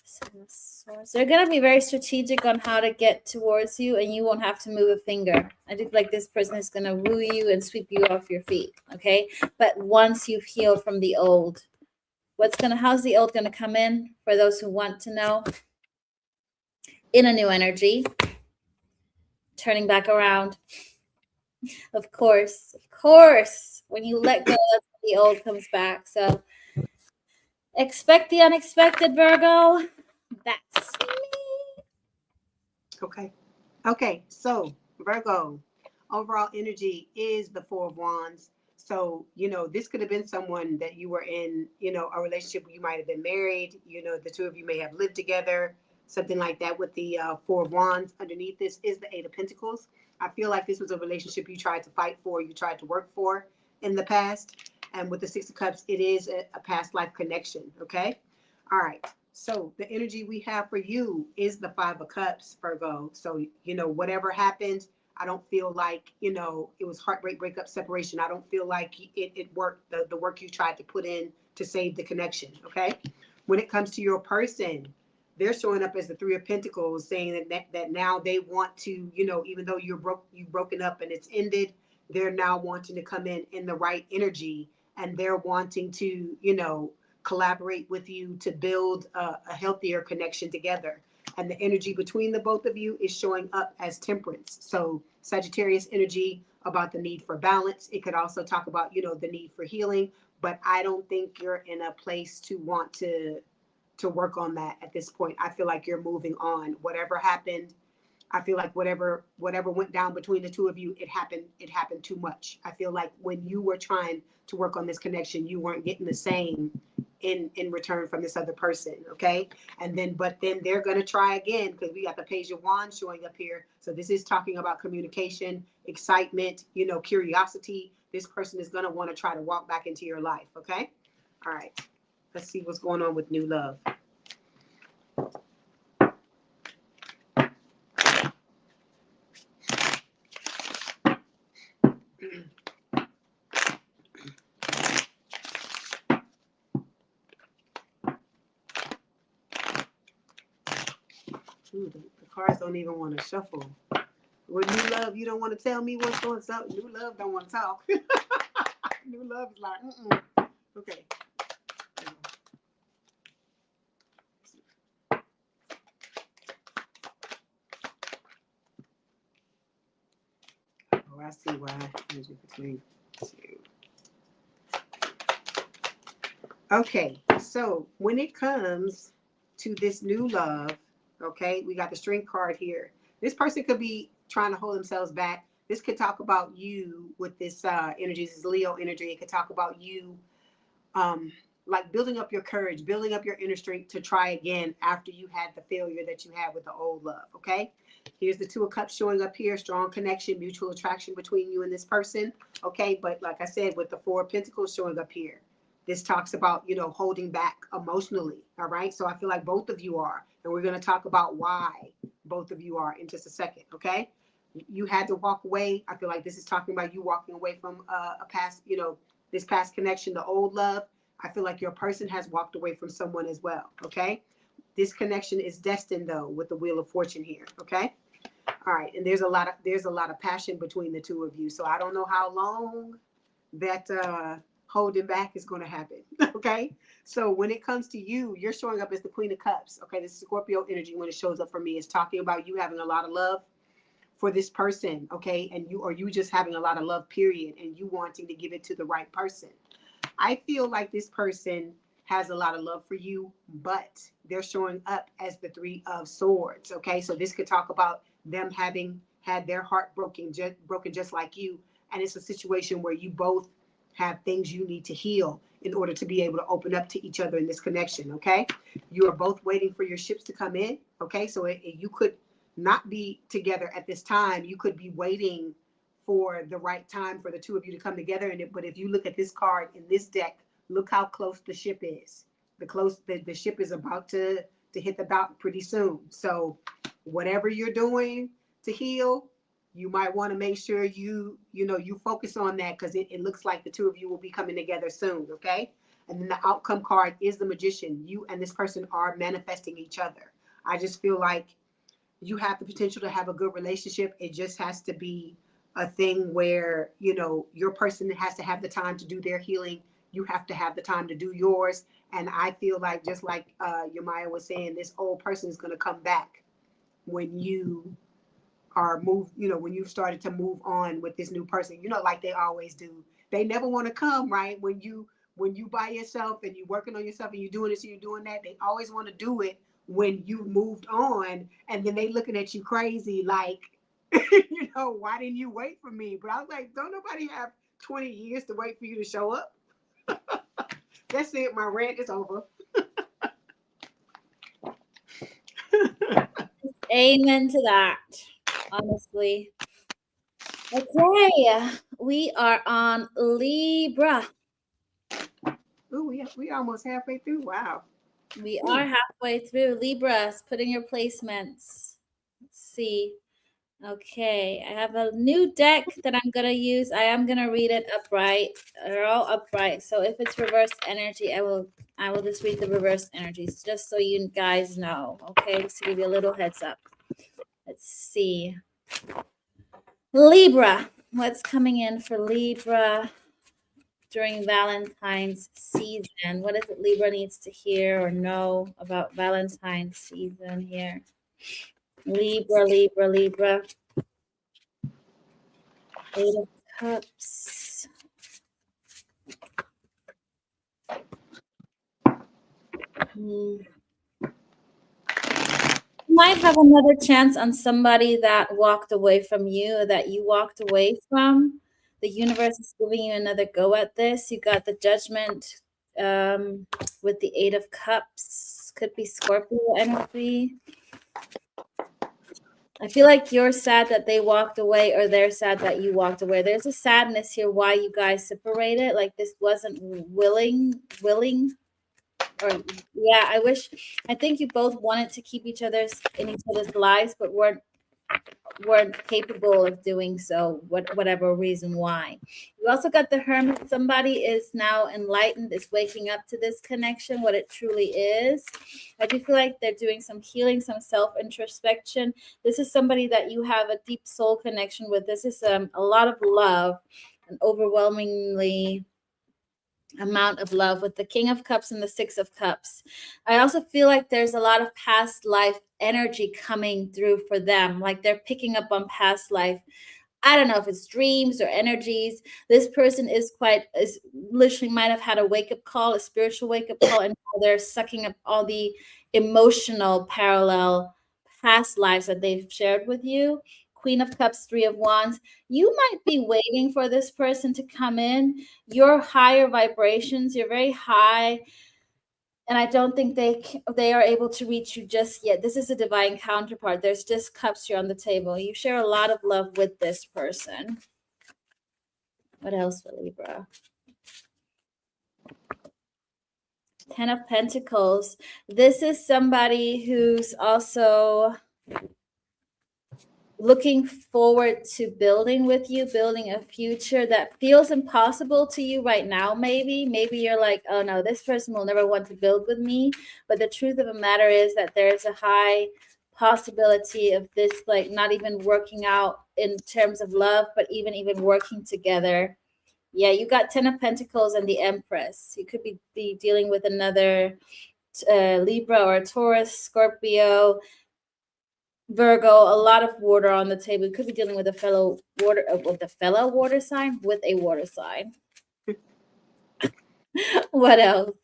So they're going to be very strategic on how to get towards you, and you won't have to move a finger. I do feel like this person is going to woo you and sweep you off your feet, okay? But once you've healed from the old, how's the old going to come in for those who want to know? In a new energy, turning back around. Of course, when you let go, the old comes back. So expect the unexpected, Virgo. That's me. Okay, so Virgo, overall energy is the Four of Wands. So, this could have been someone that you were in, a relationship where you might have been married, the two of you may have lived together, something like that. With the Four of Wands underneath this is the Eight of Pentacles. I feel like this was a relationship you tried to fight for, you tried to work for in the past. And with the Six of Cups, it is a past life connection, okay? All right. So the energy we have for you is the Five of Cups, Virgo. So, whatever happened, I don't feel like, it was heartbreak, breakup, separation. I don't feel like it worked, the work you tried to put in to save the connection, okay? When it comes to your person, they're showing up as the Three of Pentacles, saying that now they want to, even though you've broken up and it's ended, they're now wanting to come in the right energy, and they're wanting to, collaborate with you to build a healthier connection together. And the energy between the both of you is showing up as Temperance. So Sagittarius energy about the need for balance. It could also talk about, the need for healing, but I don't think you're in a place to want to work on that at this point. I feel like you're moving on. Whatever happened, I feel like whatever went down between the two of you, it happened too much. I feel like when you were trying to work on this connection, you weren't getting the same in return from this other person, okay? But then they're going to try again, because we got the Page of Wands showing up here. So this is talking about communication, excitement, curiosity. This person is going to want to try to walk back into your life, okay? All right. Let's see what's going on with new love. Ooh, the cards don't even want to shuffle. With new love, you don't want to tell me what's going on. New love don't want to talk. New love is like, okay. Oh, I see why. Energy between two. Okay, so when it comes to this new love, okay, we got the Strength card here. This person could be trying to hold themselves back. This could talk about you with this energy, this Leo energy. It could talk about you like building up your courage, building up your inner strength to try again after you had the failure that you had with the old love, okay? Here's the Two of Cups showing up here, strong connection, mutual attraction between you and this person, okay? But like I said, with the Four of Pentacles showing up here, this talks about, you know, holding back emotionally, all right? So I feel like both of you are, and we're going to talk about why both of you are in just a second, okay? You had to walk away. I feel like this is talking about you walking away from a past, you know, this past connection, the old love. I feel like your person has walked away from someone as well, okay? This connection is destined though with the Wheel of Fortune here, okay? All right, and there's a lot of passion between the two of you. So I don't know how long that holding back is going to happen, okay? So when it comes to you, you're showing up as the Queen of Cups, okay? This is Scorpio energy when it shows up for me. It's talking about you having a lot of love for this person, okay? And you just having a lot of love, period, and you wanting to give it to the right person. I feel like this person has a lot of love for you, but they're showing up as the Three of Swords, okay? So this could talk about them having had their heart broken just like you, and it's a situation where you both have things you need to heal in order to be able to open up to each other in this connection, okay? You are both waiting for your ships to come in, okay? So you could not be together at this time. You could be waiting for the right time for the two of you to come together. But if you look at this card in this deck, look how close the ship is. The ship is about to hit the dock pretty soon. So whatever you're doing to heal, you might want to make sure you focus on that, because it looks like the two of you will be coming together soon, okay? And then the outcome card is the Magician. You and this person are manifesting each other. I just feel like you have the potential to have a good relationship. It just has to be a thing where, you know, your person has to have the time to do their healing. You have to have the time to do yours. And I feel like, just like Yamaya was saying, this old person is going to come back when you are moved, you know, when you've started to move on with this new person, you know, like they always do. They never want to come, right? When you by yourself and you're working on yourself and you're doing this and you're doing that, they always want to do it when you moved on, and then they looking at you crazy like, you know, why didn't you wait for me? But I was like, don't nobody have 20 years to wait for you to show up. That's it. My rant is over. Amen to that, honestly. Okay, we are on Libra. Ooh, we almost halfway through. Wow. We are halfway through. Libras, put in your placements. Let's see. Okay, I have a new deck that I'm going to use. I am going to read it upright. They're all upright. So if it's reverse energy, I will just read the reverse energies, just so you guys know. Okay, just to give you a little heads up. Let's see. Libra, what's coming in for Libra during Valentine's season? What is it Libra needs to hear or know about Valentine's season here? Libra. Eight of Cups. You might have another chance on somebody that walked away from you, or that you walked away from. The universe is giving you another go at this. You got the Judgment with the Eight of Cups. Could be Scorpio energy. I feel like you're sad that they walked away, or they're sad that you walked away. There's a sadness here why you guys separated. Like this wasn't willing. Or yeah, I think you both wanted to keep in each other's lives, but weren't weren't capable of doing so, whatever reason why. You also got the Hermit. Somebody is now enlightened, is waking up to this connection, what it truly is. I do feel like they're doing some healing, some self-introspection. This is somebody that you have a deep soul connection with. This is a lot of love, an overwhelmingly amount of love with the King of Cups and the Six of Cups. I also feel like there's a lot of past life energy coming through for them, like they're picking up on past life. I don't know if it's dreams or energies. This person is literally might have had a wake-up call, a spiritual wake-up call, and they're sucking up all the emotional parallel past lives that they've shared with you. Queen of Cups, Three of Wands. You might be waiting for this person to come in. Your higher vibrations, you're very high, and I don't think they are able to reach you just yet. This is a divine counterpart. There's just cups here on the table. You share a lot of love with this person. What else for Libra? Ten of Pentacles. This is somebody who's also looking forward to building with you, building a future that feels impossible to you right now. Maybe you're like, oh no, this person will never want to build with me. But the truth of the matter is that there's a high possibility of this, like, not even working out in terms of love, but even working together. Yeah, you got Ten of Pentacles and the Empress. You could be dealing with another Libra or Taurus, Scorpio, Virgo, a lot of water on the table. You could be dealing with a fellow water sign with a water sign. What else?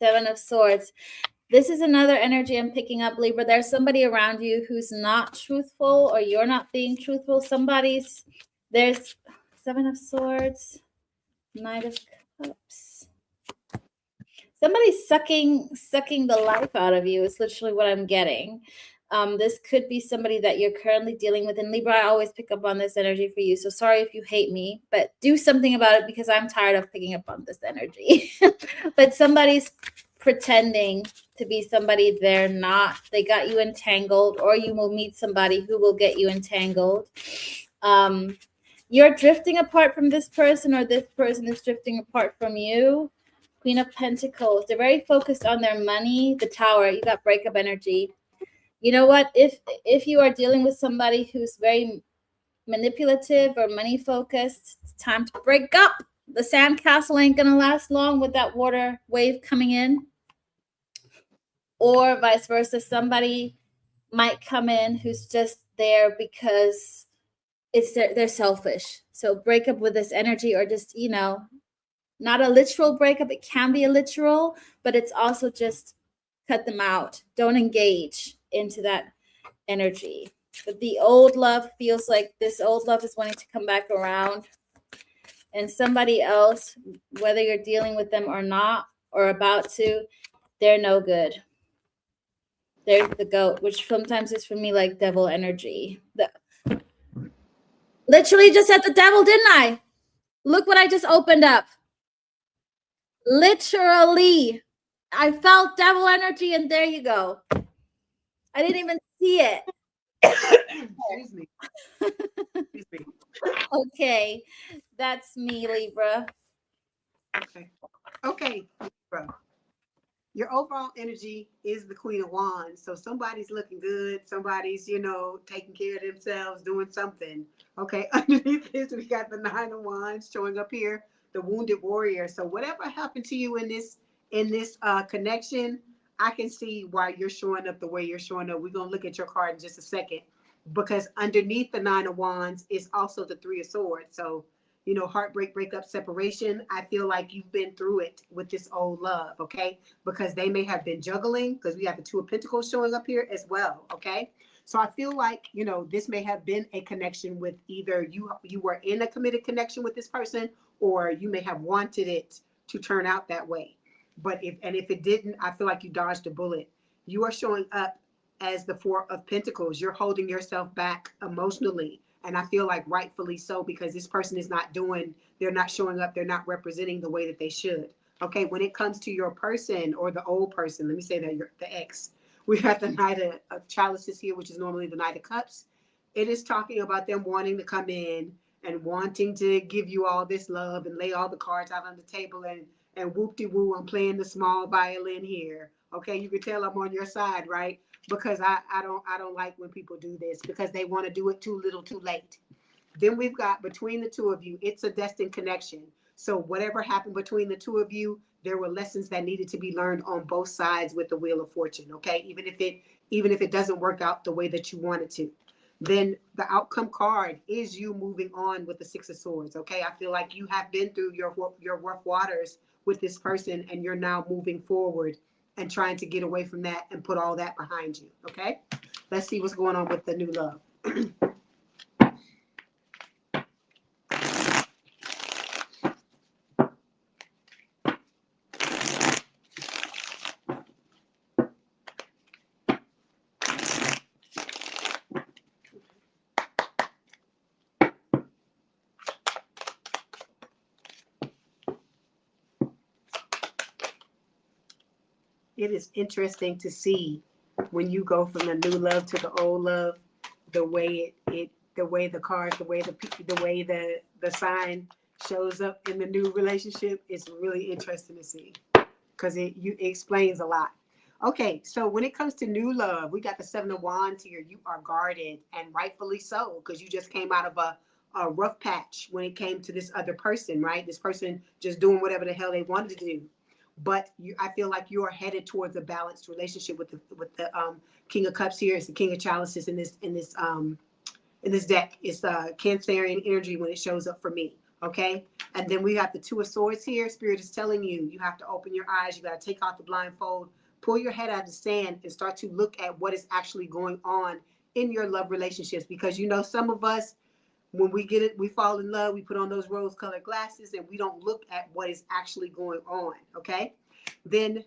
Seven of Swords. This is another energy I'm picking up, Libra. There's somebody around you who's not truthful, or you're not being truthful. There's Seven of Swords, Knight of Cups. Somebody's sucking the life out of you. It's literally what I'm getting. This could be somebody that you're currently dealing with. And Libra, I always pick up on this energy for you. So sorry if you hate me, but do something about it, because I'm tired of picking up on this energy. But somebody's pretending to be somebody they're not. They got you entangled, or you will meet somebody who will get you entangled. You're drifting apart from this person, or this person is drifting apart from you. Queen of Pentacles. They're very focused on their money. The Tower. You got breakup energy. You know what? If you are dealing with somebody who's very manipulative or money focused, it's time to break up. The sandcastle ain't gonna last long with that water wave coming in. Or vice versa. Somebody might come in who's just there because they're selfish. So break up with this energy, or just, not a literal breakup. It can be a literal, but it's also just cut them out. Don't engage into that energy. But the old love feels like this old love is wanting to come back around. And somebody else, whether you're dealing with them or not, or about to, they're no good. They're the goat, which sometimes is for me like devil energy. Literally just said the devil, didn't I? Look what I just opened up. Literally, I felt devil energy, and there you go. I didn't even see it. Excuse me. Excuse me. Okay, that's me, Libra. Okay, Libra. Your overall energy is the Queen of Wands. So somebody's looking good. Somebody's, taking care of themselves, doing something. Okay, underneath this, we got the Nine of Wands showing up here, the Wounded Warrior. So whatever happened to you in this connection, I can see why you're showing up the way you're showing up. We're going to look at your card in just a second, because underneath the Nine of Wands is also the Three of Swords. So, heartbreak, breakup, separation. I feel like you've been through it with this old love, okay? Because they may have been juggling, because we have the Two of Pentacles showing up here as well, okay? So I feel like, this may have been a connection with either you were in a committed connection with this person, or you may have wanted it to turn out that way. But if it didn't, I feel like you dodged a bullet. You are showing up as the Four of Pentacles. You're holding yourself back emotionally. And I feel like rightfully so, because this person is they're not showing up, they're not representing the way that they should. Okay, when it comes to your person or the old person, let me say that, the ex, We got the Knight of Chalices here, which is normally the Knight of Cups. It is talking about them wanting to come in and wanting to give you all this love and lay all the cards out on the table and whoop-de-woo, I'm playing the small violin here. Okay, you can tell I'm on your side, right? Because I don't like when people do this because they want to do it too little too late. Then we've got between the two of you, it's a destined connection. So whatever happened between the two of you, there were lessons that needed to be learned on both sides with the Wheel of Fortune. Okay, even if it doesn't work out the way that you want it to. Then the outcome card is you moving on with the Six of Swords. Okay, I feel like you have been through your rough waters with this person, and you're now moving forward and trying to get away from that and put all that behind you. Okay, let's see what's going on with the new love. It is interesting to see when you go from the new love to the old love, the way the way the cards, the way the sign shows up in the new relationship is really interesting to see because it explains a lot. Okay, so when it comes to new love, we got the Seven of Wands here. You are guarded, and rightfully so, because you just came out of a rough patch when it came to this other person, right? This person just doing whatever the hell they wanted to do. But I feel like you are headed towards a balanced relationship with the King of Cups here. It's the King of Chalices in this deck. It's Cancerian energy when it shows up for me. Okay, and then we got the Two of Swords here. Spirit is telling you you have to open your eyes. You got to take off the blindfold, pull your head out of the sand, and start to look at what is actually going on in your love relationships. Because you know, some of us, when we get it, we fall in love, we put on those rose-colored glasses, and we don't look at what is actually going on. Okay, then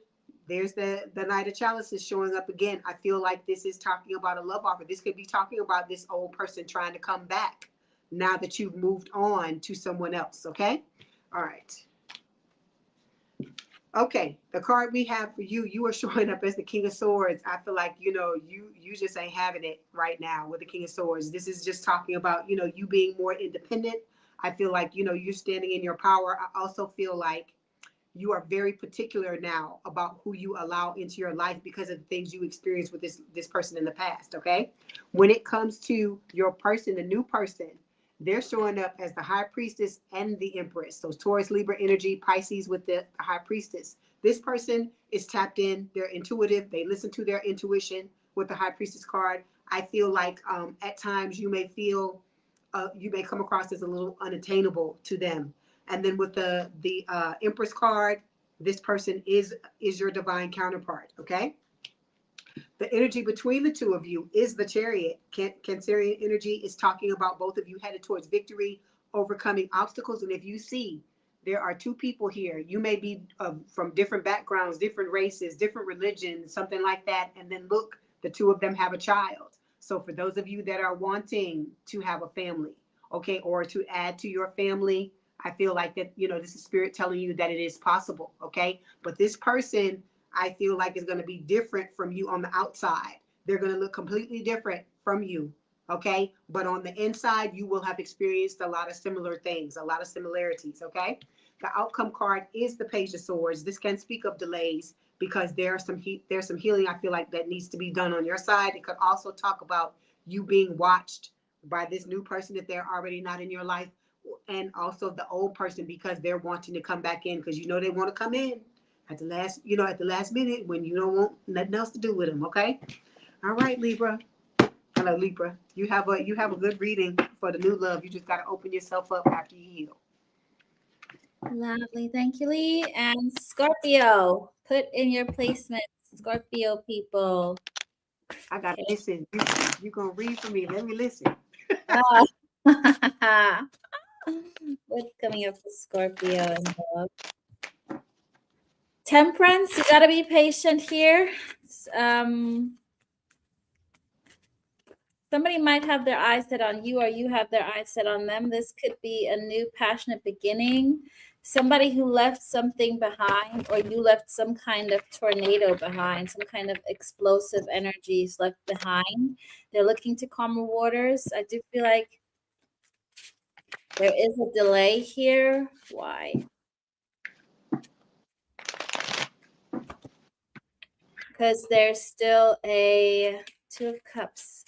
there's the Knight of Chalices showing up again. I feel like this is talking about a love offer. This could be talking about this old person trying to come back now that you've moved on to someone else. Okay, all right. Okay, the card we have for you, you are showing up as the King of Swords. I feel like, you know, you just ain't having it right now with the King of Swords. This is just talking about, you know, you being more independent. I feel like, you know, you're standing in your power. I also feel like you are very particular now about who you allow into your life because of the things you experienced with this person in the past. Okay, when it comes to your person, the new person, they're showing up as the High Priestess and the Empress. So Taurus, Libra energy, Pisces with the High Priestess. This person is tapped in. They're intuitive. They listen to their intuition with the High Priestess card. I feel like at times you may feel you may come across as a little unattainable to them. And then with the Empress card, this person is your divine counterpart. Okay. The energy between the two of you is the Chariot. Cancerian energy is talking about both of you headed towards victory, overcoming obstacles. And if you see, there are two people here. You may be from different backgrounds, different races, different religions, something like that. And then look, the two of them have a child. So for those of you that are wanting to have a family, okay, or to add to your family, I feel like that, you know, this is spirit telling you that it is possible. Okay. But this person, I feel like is going to be different from you on the outside. They're going to look completely different from you. Okay. But on the inside, you will have experienced a lot of similar things, a lot of similarities. Okay. The outcome card is the Page of Swords. This can speak of delays because there's some healing I feel like that needs to be done on your side. It could also talk about you being watched by this new person if they're already not in your life, and also the old person because they're wanting to come back in because you know they want to come in at the last minute when you don't want nothing else to do with them. Okay. All right, Libra. Hello, Libra. You have a good reading for the new love. You just got to open yourself up after you heal. Lovely. Thank you, Lee. And Scorpio, put in your placements, Scorpio people. I got to listen. You going to read for me. Let me listen. Oh. What's coming up for Scorpio and love? Temperance, you got to be patient here. Somebody might have their eyes set on you or you have their eyes set on them. This could be a new passionate beginning. somebody who left something behind, or you left some kind of tornado behind, some kind of explosive energies left behind. They're looking to calmer waters. I do feel like there is a delay here. Why? Because there's still a Two of Cups.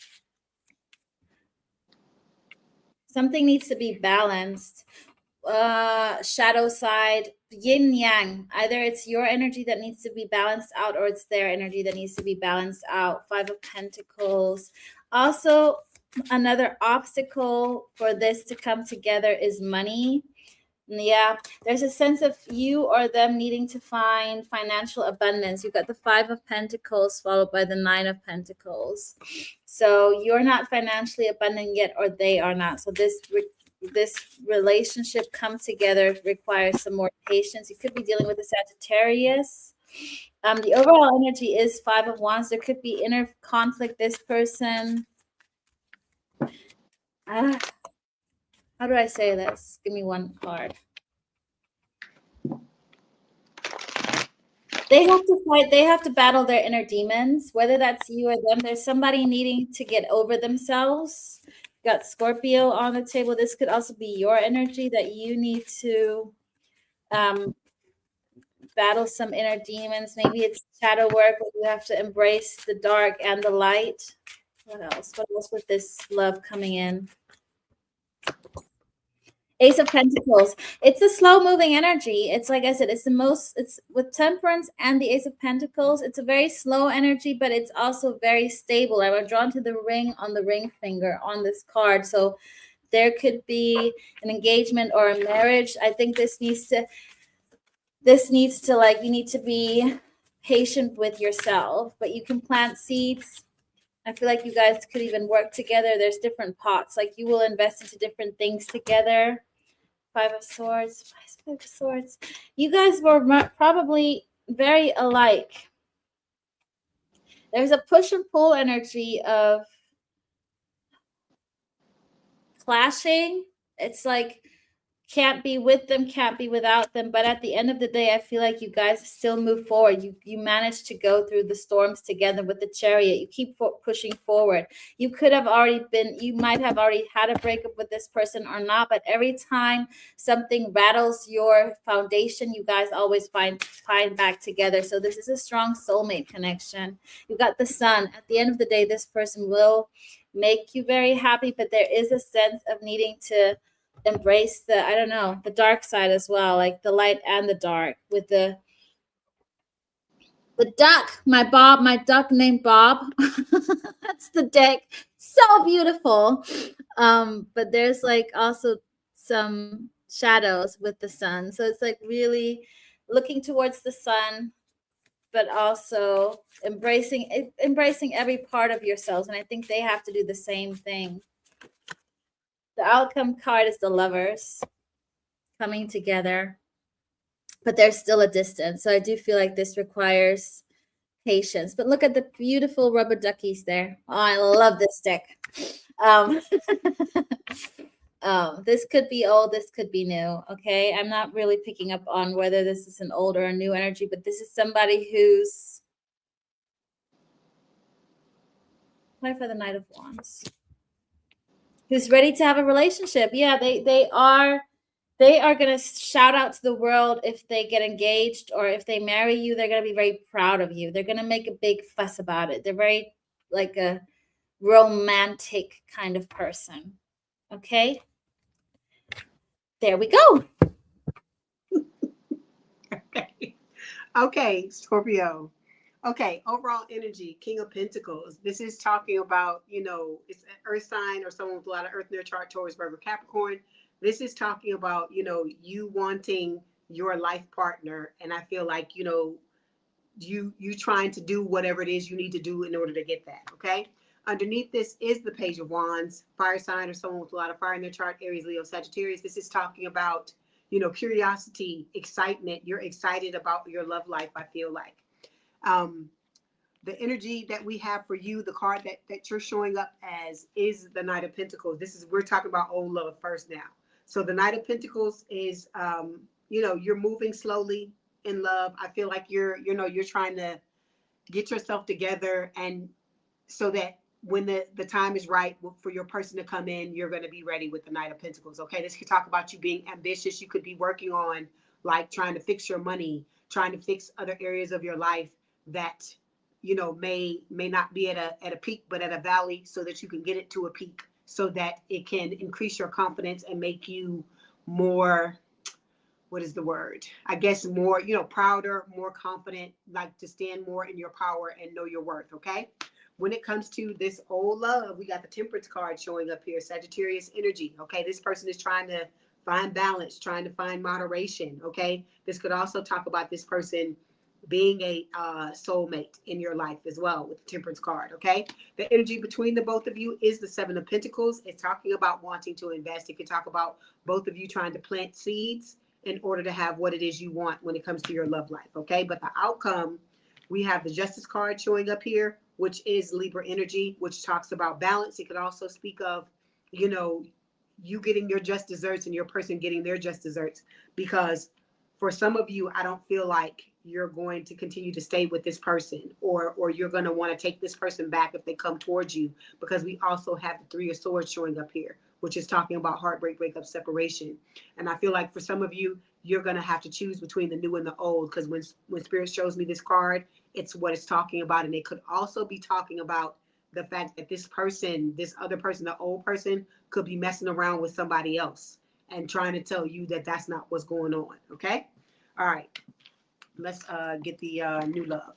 Something needs to be balanced. Shadow side, yin yang. Either it's your energy that needs to be balanced out, or it's their energy that needs to be balanced out. Five of Pentacles. Also, another obstacle for this to come together is money. Yeah, there's a sense of you or them needing to find financial abundance. You've got the Five of Pentacles followed by the Nine of Pentacles. So you're not financially abundant yet, or they are not. So this relationship come together requires some more patience. You could be dealing with a Sagittarius. The overall energy is Five of Wands. There could be inner conflict. This person. How do I say this? Give me one card. They have to fight. They have to battle their inner demons, whether that's you or them. There's somebody needing to get over themselves. Got Scorpio on the table. This could also be your energy that you need to battle some inner demons. Maybe it's shadow work where you have to embrace the dark and the light. What else? What else with this love coming in? Ace of Pentacles. It's a slow moving energy. It's like I said, it's with Temperance and the Ace of Pentacles. It's a very slow energy, but it's also very stable. I was drawn to the ring on the ring finger on this card. So there could be an engagement or a marriage. I think this needs to like, you need to be patient with yourself, but you can plant seeds. I feel like you guys could even work together. There's different pots. Like you will invest into different things together. Five of Swords. Five of Swords. You guys were probably very alike. There's a push and pull energy of clashing. It's like can't be with them, can't be without them. But at the end of the day, I feel like you guys still move forward. You managed to go through the storms together with the Chariot. You keep pushing forward. You might have already had a breakup with this person or not, but every time something rattles your foundation, you guys always find back together. So this is a strong soulmate connection. You got the Sun. At the end of the day, this person will make you very happy, but there is a sense of needing to embrace the dark side as well, like the light and the dark. With the duck, my duck named Bob. That's the deck. So beautiful. But there's like also some shadows with the sun. So it's like really looking towards the sun, but also embracing every part of yourselves. And I think they have to do the same thing. The outcome card is the Lovers coming together, but there's still a distance. So I do feel like this requires patience. But look at the beautiful rubber duckies there. Oh, I love this deck. This could be old, this could be new. Okay, I'm not really picking up on whether this is an old or a new energy, but this is somebody who's play for the Knight of Wands, who's ready to have a relationship. Yeah, they are going to shout out to the world if they get engaged, or if they marry you, they're going to be very proud of you. They're going to make a big fuss about it. They're very like a romantic kind of person. Okay. There we go. Okay, Scorpio. Okay, overall energy, King of Pentacles. This is talking about, it's an earth sign or someone with a lot of earth in their chart, Taurus, Virgo, Capricorn. This is talking about, you wanting your life partner. And I feel like, you trying to do whatever it is you need to do in order to get that. Okay. Underneath this is the Page of Wands, fire sign or someone with a lot of fire in their chart, Aries, Leo, Sagittarius. This is talking about, curiosity, excitement. You're excited about your love life, I feel like. The energy that we have for you, the card that you're showing up as, is the Knight of Pentacles. We're talking about old love first now. So the Knight of Pentacles is, you're moving slowly in love. I feel like you're trying to get yourself together, and so that when the time is right for your person to come in, you're going to be ready with the Knight of Pentacles. Okay, this could talk about you being ambitious. You could be working on like trying to fix your money, trying to fix other areas of your life that may not be at a peak, but at a valley, so that you can get it to a peak, so that it can increase your confidence and make you more, what is the word? I guess more, prouder, more confident, like to stand more in your power and know your worth. Okay. When it comes to this old love, we got the Temperance card showing up here, Sagittarius energy. Okay. This person is trying to find balance, trying to find moderation. Okay. This could also talk about this person being a soulmate in your life as well with the Temperance card. Okay. The energy between the both of you is the Seven of Pentacles. It's talking about wanting to invest. It could talk about both of you trying to plant seeds in order to have what it is you want when it comes to your love life. Okay. But the outcome, we have the Justice card showing up here, which is Libra energy, which talks about balance. It could also speak of, you getting your just desserts and your person getting their just desserts. Because for some of you, I don't feel like you're going to continue to stay with this person, or you're going to want to take this person back if they come towards you, because we also have the Three of Swords showing up here, which is talking about heartbreak, breakup, separation. And I feel like for some of you, you're going to have to choose between the new and the old, because when Spirit shows me this card, it's what it's talking about. And it could also be talking about the fact that this other person, the old person, could be messing around with somebody else and trying to tell you that that's not what's going on. Okay. All right. Let's get the new love.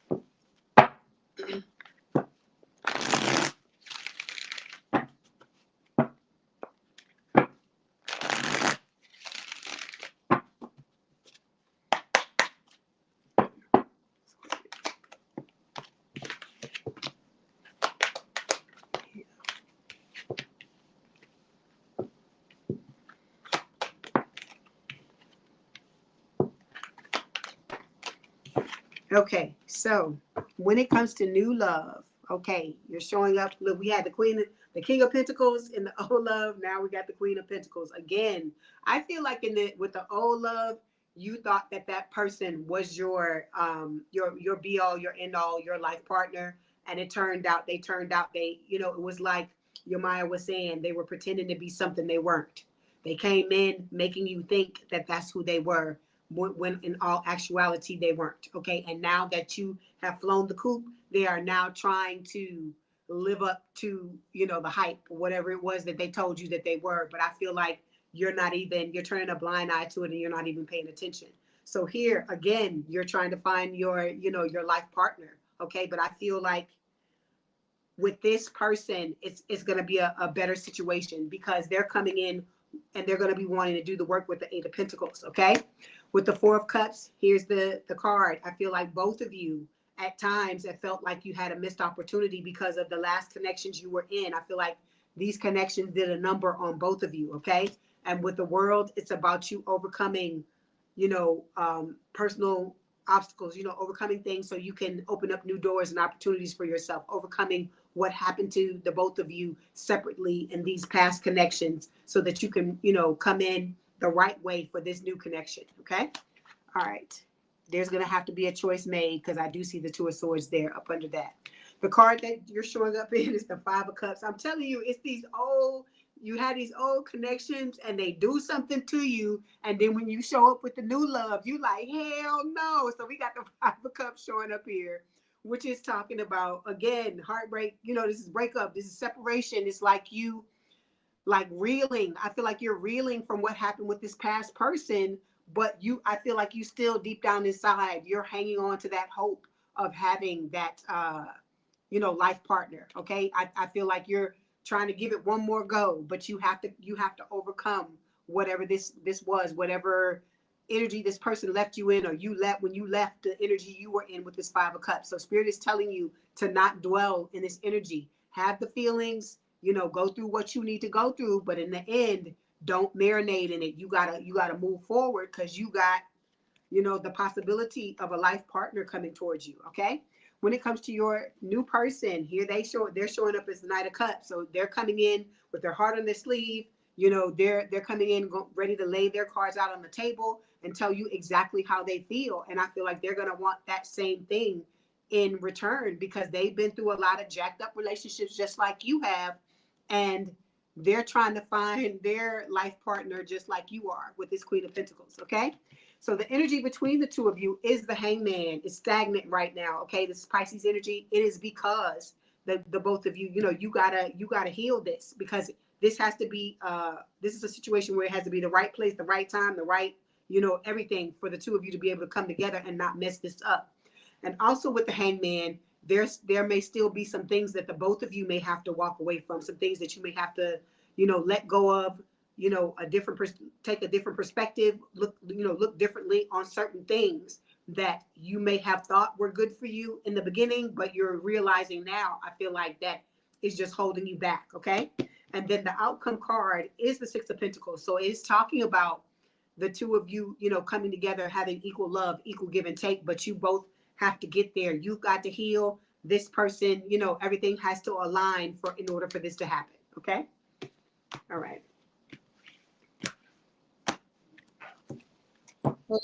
Okay, so when it comes to new love, okay, you're showing up. Look, we had the King of Pentacles in the old love. Now we got the Queen of Pentacles again. I feel like with the old love, you thought that person was your be all, your end all, your life partner, and it turned out they it was like Yamaya was saying, they were pretending to be something they weren't. They came in making you think that that's who they were, when in all actuality they weren't. Okay, and now that you have flown the coop, they are now trying to live up to the hype, whatever it was that they told you that they were. But I feel like you're turning a blind eye to it, and you're not even paying attention. So here again, you're trying to find your life partner. Okay, but I feel like with this person, it's going to be a better situation, because they're coming in and they're going to be wanting to do the work with the Eight of Pentacles. Okay. With the Four of Cups, here's the card. I feel like both of you at times have felt like you had a missed opportunity because of the last connections you were in. I feel like these connections did a number on both of you. Okay. And with the World, it's about you overcoming, personal obstacles, overcoming things so you can open up new doors and opportunities for yourself, overcoming what happened to the both of you separately in these past connections, so that you can, come in the right way for this new connection. Okay. All right. There's going to have to be a choice made, because I do see the Two of Swords there up under that. The card that you're showing up in is the Five of Cups. I'm telling you, it's you had these old connections and they do something to you. And then when you show up with the new love, you like, hell no. So we got the Five of Cups showing up here, which is talking about, again, heartbreak. This is breakup. This is separation. It's like you reeling. I feel like you're reeling from what happened with this past person, but I feel like you still deep down inside, you're hanging on to that hope of having that, life partner. Okay. I feel like you're trying to give it one more go, but you have to overcome whatever this was, whatever energy this person left you in, or when you left the energy you were in with this Five of Cups. So Spirit is telling you to not dwell in this energy. Have the feelings, go through what you need to go through, but in the end, don't marinate in it. You gotta move forward, because you got, the possibility of a life partner coming towards you. Okay. When it comes to your new person here, they're showing up as the Knight of Cups. So they're coming in with their heart on their sleeve. They're coming in ready to lay their cards out on the table, and tell you exactly how they feel. And I feel like they're going to want that same thing in return, because they've been through a lot of jacked up relationships just like you have. And they're trying to find their life partner just like you are with this Queen of Pentacles. Okay. So the energy between the two of you is the Hangman. It's stagnant right now. Okay. This is Pisces energy. It is because the both of you, you gotta heal this, because this has to be, this is a situation where it has to be the right place, the right time, the right, everything for the two of you to be able to come together and not mess this up. And also with the Hangman, there may still be some things that the both of you may have to walk away from, some things that you may have to, let go of, take a different perspective, look differently on certain things that you may have thought were good for you in the beginning, but you're realizing now, I feel like that is just holding you back. Okay. And then the outcome card is the Six of Pentacles. So it's talking about the two of you, coming together, having equal love, equal give and take, but you both have to get there. You've got to heal this person, everything has to align in order for this to happen. Okay. All right.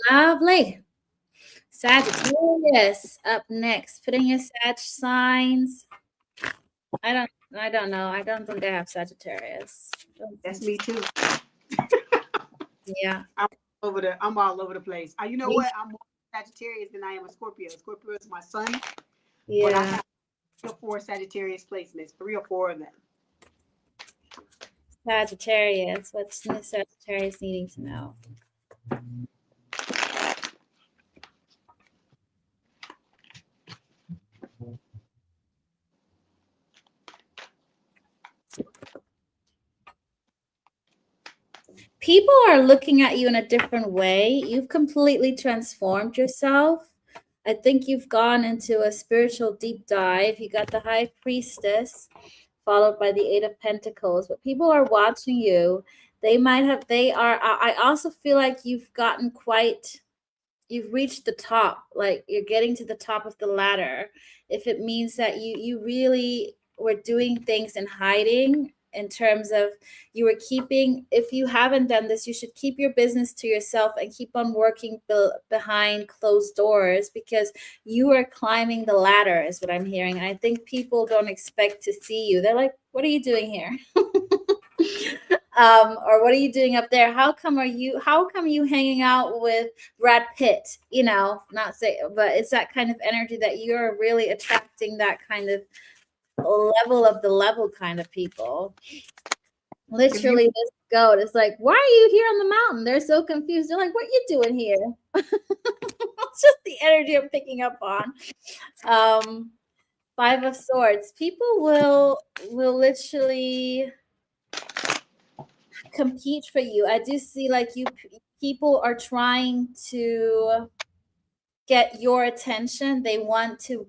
Lovely. Sagittarius up next. Put in your Sag signs. I don't know. I don't think I have Sagittarius. That's me too. Yeah. I'm all over the place. You know what? I'm more Sagittarius than I am a Scorpio. Scorpio is my son. Yeah. But I have 3 or 4 Sagittarius placements, 3 or 4 of them. Sagittarius. What's new Sagittarius needing to know? People are looking at you in a different way. You've completely transformed yourself. I think you've gone into a spiritual deep dive. You got the High Priestess, followed by the Eight of Pentacles. But people are watching you. I also feel like you've reached the top. Like you're getting to the top of the ladder. If it means that you really were doing things in hiding, in terms of if you haven't done this, you should keep your business to yourself and keep on working behind closed doors, because you are climbing the ladder is what I'm hearing. And I think people don't expect to see you. They're like, what are you doing here? Or what are you doing up there? How come you hanging out with Brad Pitt? Not say, but it's that kind of energy that you're really attracting, that kind of level of the level kind of people. Literally, this goat is like, why are you here on the mountain? They're so confused. They're like, what are you doing here? It's just the energy I'm picking up on. 5 of Swords. People will literally compete for you. I do see like people are trying to get your attention. They want to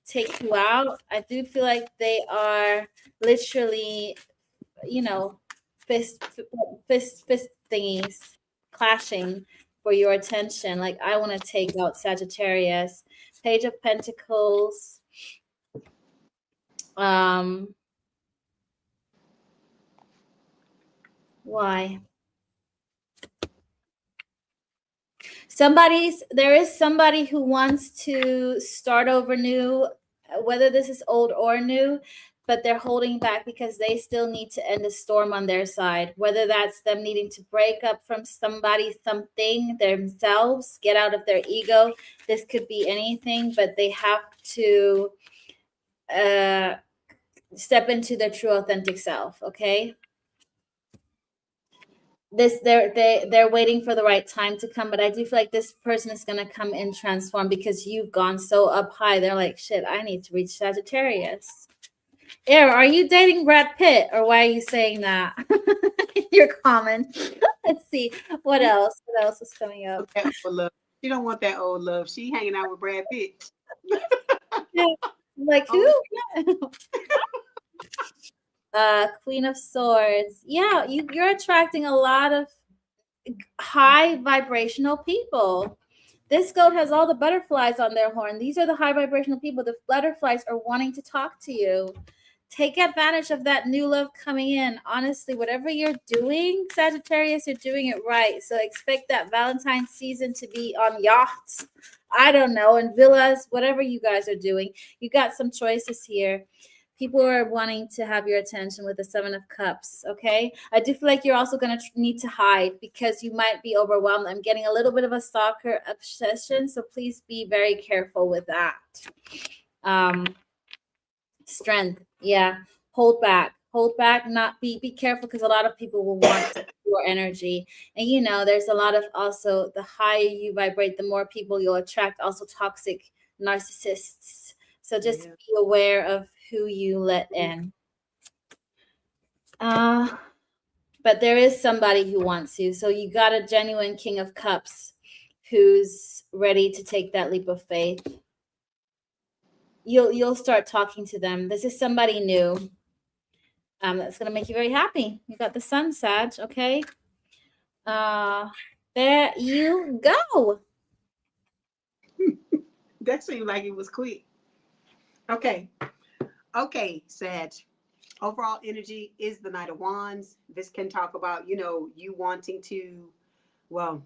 take you out. I do feel like they are literally, fist thingies clashing for your attention. Like, I want to take out Sagittarius. Page of Pentacles. Why? There is somebody who wants to start over new, whether this is old or new, but they're holding back because they still need to end a storm on their side, whether that's them needing to break up from somebody, something, themselves, get out of their ego. This could be anything, but they have to step into their true authentic self. Okay. They're waiting for the right time to come, but I do feel like this person is going to come in transform because you've gone so up high. They're like, shit, I need to reach Sagittarius. Air, are you dating Brad Pitt, or why are you saying that? Your comment. Let's see what else is coming up. She don't want that old love. She hanging out with Brad Pitt. Yeah. Like who? Queen of Swords. Yeah, you're attracting a lot of high vibrational people. This goat has all the butterflies on their horn. These are the high vibrational people. The butterflies are wanting to talk to you. Take advantage of that new love coming in. Honestly, whatever you're doing, Sagittarius, you're doing it right. So expect that Valentine season to be on yachts. I don't know, in villas, whatever you guys are doing. You got some choices here. People are wanting to have your attention with the Seven of Cups, okay? I do feel like you're also going to need to hide because you might be overwhelmed. I'm getting a little bit of a stalker obsession, so please be very careful with that. Strength, yeah. Hold back, not be careful, because a lot of people will want your energy. And you know, there's a lot of, also, the higher you vibrate, the more people you'll attract, also toxic narcissists. So just Yeah. be aware of who you let in. But there is somebody who wants you. So you got a genuine King of Cups who's ready to take that leap of faith. You'll start talking to them. This is somebody new. That's gonna make you very happy. You got the Sun, Sag. Okay. There you go. That seemed like it was quick. Okay. Okay, Sag. Overall energy is the Knight of Wands. This can talk about, you wanting to, well,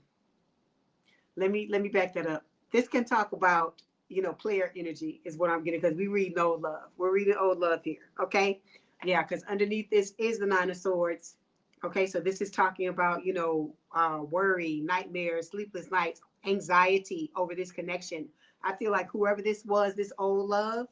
let me back that up. This can talk about, player energy is what I'm getting, because we read old love. We're reading old love here. Okay. Yeah, because underneath this is the Nine of Swords. Okay, so this is talking about, worry, nightmares, sleepless nights, anxiety over this connection. I feel like whoever this was, this old love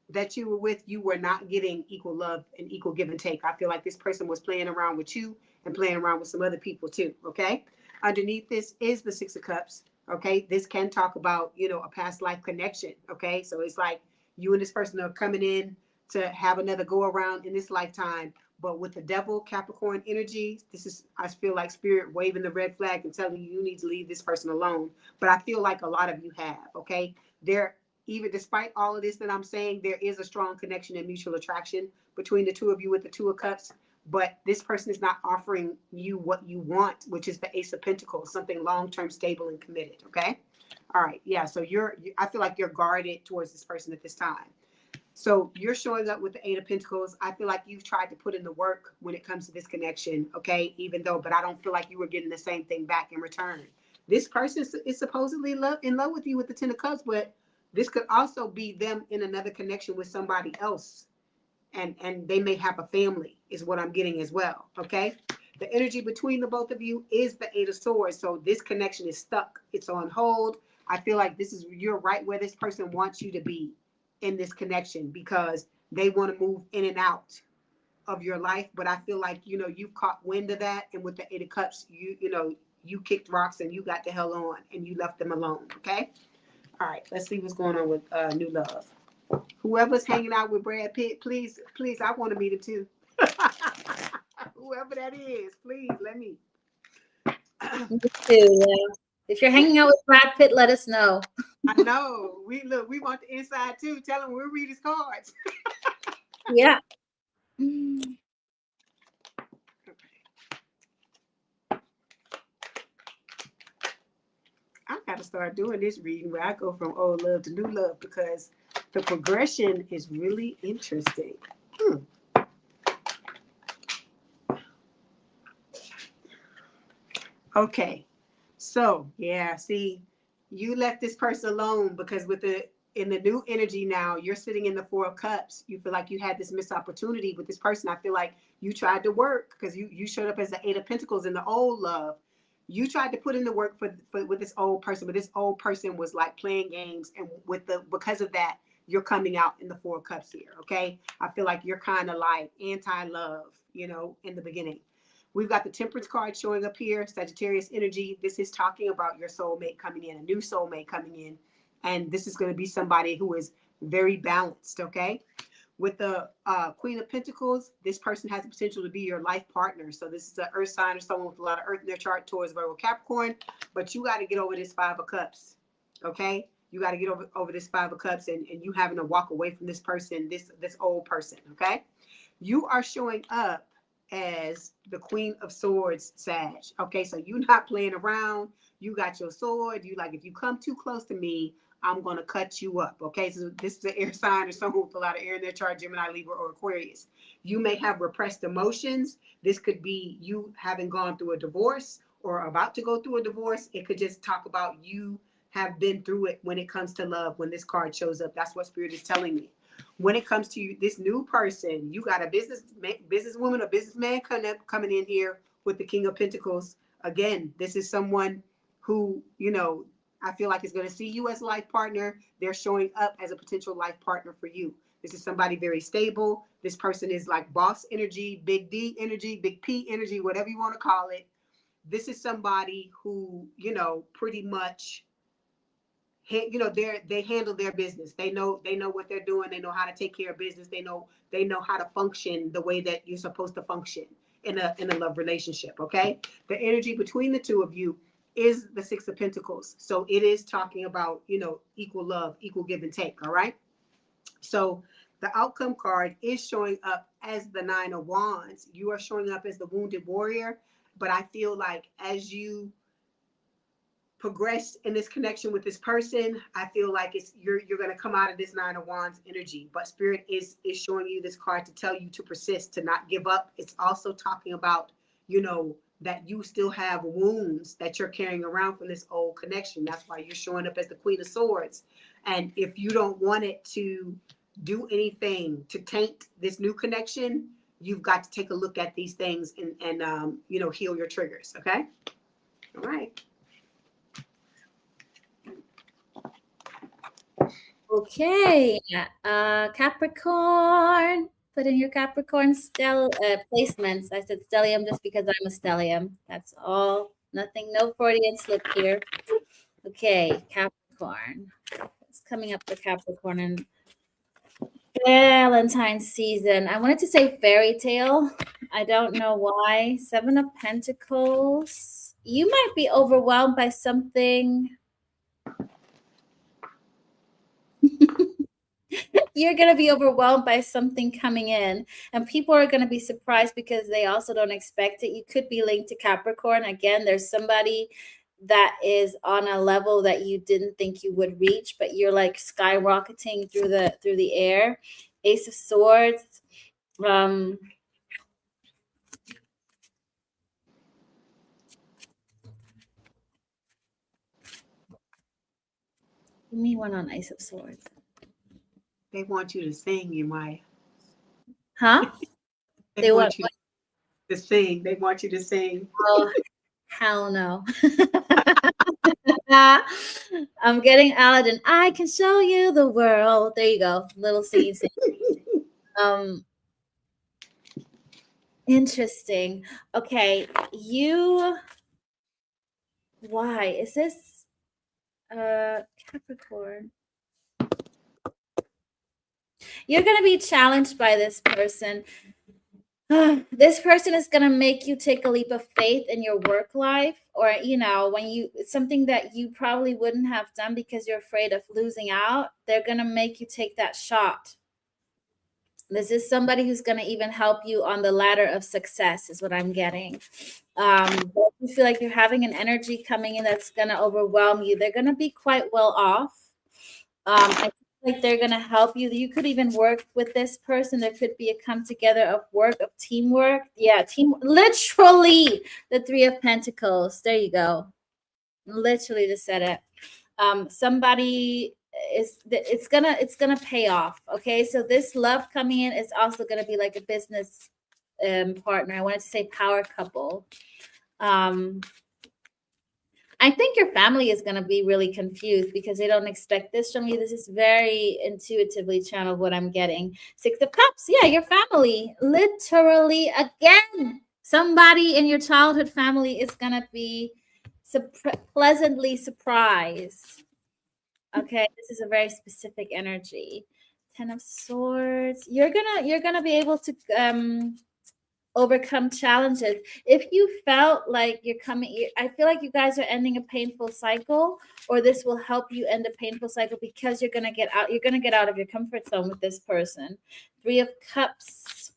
that you were with, you were not getting equal love and equal give and take. I feel like this person was playing around with you and playing around with some other people too. Okay. Underneath this is the Six of Cups. Okay. This can talk about, a past life connection. Okay. So it's like you and this person are coming in to have another go around in this lifetime. But with the Devil, Capricorn energy, this is, I feel like spirit waving the red flag and telling you need to leave this person alone. But I feel like a lot of you have. Okay. There, even despite all of this that I'm saying, there is a strong connection and mutual attraction between the two of you with the Two of Cups. But this person is not offering you what you want, which is the Ace of Pentacles, something long-term, stable, and committed. Okay. All right. Yeah. So I feel like you're guarded towards this person at this time. So you're showing up with the Eight of Pentacles. I feel like you've tried to put in the work when it comes to this connection. Okay. But I don't feel like you were getting the same thing back in return. This person is supposedly in love with you with the Ten of Cups, but this could also be them in another connection with somebody else. And they may have a family, is what I'm getting as well. Okay. The energy between the both of you is the Eight of Swords. So this connection is stuck. It's on hold. I feel like you're right where this person wants you to be in this connection, because they want to move in and out of your life. But I feel like, you've caught wind of that. And with the Eight of Cups, you kicked rocks and you got the hell on and you left them alone. Okay. All right. Let's see what's going on with new love. Whoever's hanging out with Brad Pitt, please, I want to meet him too. Whoever that is, please let me. Me too, yeah. If you're hanging out with Brad Pitt, let us know. I know. We want the inside too. Tell him we'll read his cards. Yeah. I got to start doing this reading where I go from old love to new love, because the progression is really interesting. Okay. So, yeah, see, you left this person alone because in the new energy now, you're sitting in the Four of Cups. You feel like you had this missed opportunity with this person. I feel like you tried to work, because you showed up as the Eight of Pentacles in the old love. You tried to put in the work with this old person, but this old person was like playing games, and because of that, you're coming out in the Four of Cups here. Okay. I feel like you're kind of like anti-love, in the beginning. We've got the Temperance card showing up here, Sagittarius energy. This is talking about your soulmate coming in, a new soulmate coming in. And this is going to be somebody who is very balanced, okay? With the Queen of Pentacles, this person has the potential to be your life partner. So this is an earth sign or someone with a lot of earth in their chart towards Virgo, Capricorn. But you got to get over this Five of Cups, okay? You got to get over this Five of Cups, and you having to walk away from this person, this old person, okay? You are showing up as the Queen of Swords, Sag. Okay, so you're not playing around. You got your sword. You like, if you come too close to me, I'm going to cut you up. Okay. So this is an air sign or someone with a lot of air in their chart, Gemini, Libra, or Aquarius. You may have repressed emotions. This could be you having gone through a divorce or about to go through a divorce. It could just talk about you have been through it when it comes to love. When this card shows up, that's what Spirit is telling me. When it comes to you, this new person, you got a businesswoman or businessman coming in here with the King of Pentacles. Again, this is someone who, you know, I feel like is going to see you as a life partner. They're showing up as a potential life partner for you. This is somebody very stable. This person is like boss energy, big D energy, big P energy, whatever you want to call it. This is somebody who, you know, pretty much, you know, they handle their business. They know what they're doing. They know how to take care of business. They know how to function the way that you're supposed to function in a love relationship. Okay. The energy between the two of you is the Six of Pentacles. So it is talking about, you know, equal love, equal give and take. All right. So the outcome card is showing up as the Nine of Wands. You are showing up as the wounded warrior. But I feel like as you progress in this connection with this person, I feel like you're going to come out of this Nine of Wands energy. But Spirit is showing you this card to tell you to persist, to not give up. It's also talking about, you know, that you still have wounds that you're carrying around from this old connection. That's why you're showing up as the Queen of Swords. And if you don't want it to do anything to taint this new connection, you've got to take a look at these things and you know, heal your triggers. Okay. All right. Okay, Capricorn. Put in your Capricorn placements. I said stellium just because I'm a stellium. That's all. Nothing, no Freudian slip here. Okay, Capricorn. It's coming up for Capricorn and Valentine season. I wanted to say fairy tale. I don't know why. Seven of Pentacles. You might be overwhelmed by something. You're going to be overwhelmed by something coming in, and people are going to be surprised because they also don't expect it. You could be linked to Capricorn. Again, there's somebody that is on a level that you didn't think you would reach, but you're like skyrocketing through the air. Ace of Swords. Give me one on Ace of Swords. They want you to sing, you might. Huh? They want you to sing. They want you to sing. Oh, hell no. I'm getting Aladdin. I can show you the world. There you go. Little singing. Interesting. Okay, why is this Capricorn? You're going to be challenged by this person. This person is going to make you take a leap of faith in your work life, or, you know, it's something that you probably wouldn't have done because you're afraid of losing out. They're going to make you take that shot. This is somebody who's going to even help you on the ladder of success is what I'm getting. You feel like you're having an energy coming in that's going to overwhelm you. They're going to be quite well off. I feel like they're going to help you. You could even work with this person. There could be a come together of work, of teamwork. Yeah, literally the Three of Pentacles. There you go. Literally just said it. Somebody it's gonna pay off. Okay, so this love coming in is also gonna be like a business partner. I wanted to say power couple. I think your family is going to be really confused because they don't expect this from you. This is very intuitively channeled what I'm getting. Six of Cups. Yeah, your family. Literally, again, somebody in your childhood family is going to be pleasantly surprised. Okay, this is a very specific energy. Ten of Swords. You're gonna be able to overcome challenges. If you felt like I feel like you guys are ending a painful cycle, or this will help you end a painful cycle because you're gonna get out of your comfort zone with this person. Three of Cups.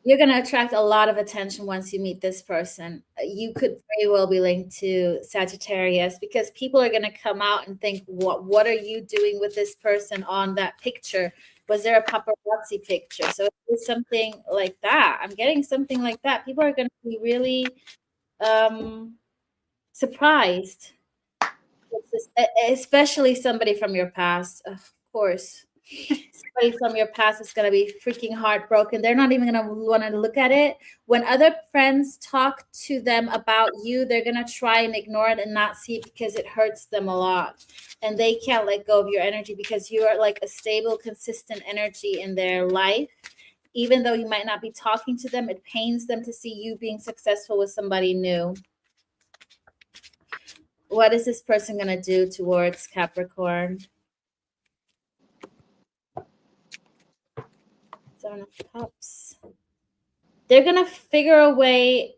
You're going to attract a lot of attention once you meet this person. You could very well be linked to Sagittarius because people are going to come out and think, what are you doing with this person on that picture? Was there a paparazzi picture? So it's something like that. I'm getting something like that. People are going to be really surprised, especially somebody from your past, of course. Somebody from your past is going to be freaking heartbroken. They're not even going to want to look at it. When other friends talk to them about you, they're going to try and ignore it and not see it because it hurts them a lot. And they can't let go of your energy because you are like a stable, consistent energy in their life. Even though you might not be talking to them, it pains them to see you being successful with somebody new. What is this person going to do towards Capricorn? Seven of Cups. They're going to figure a way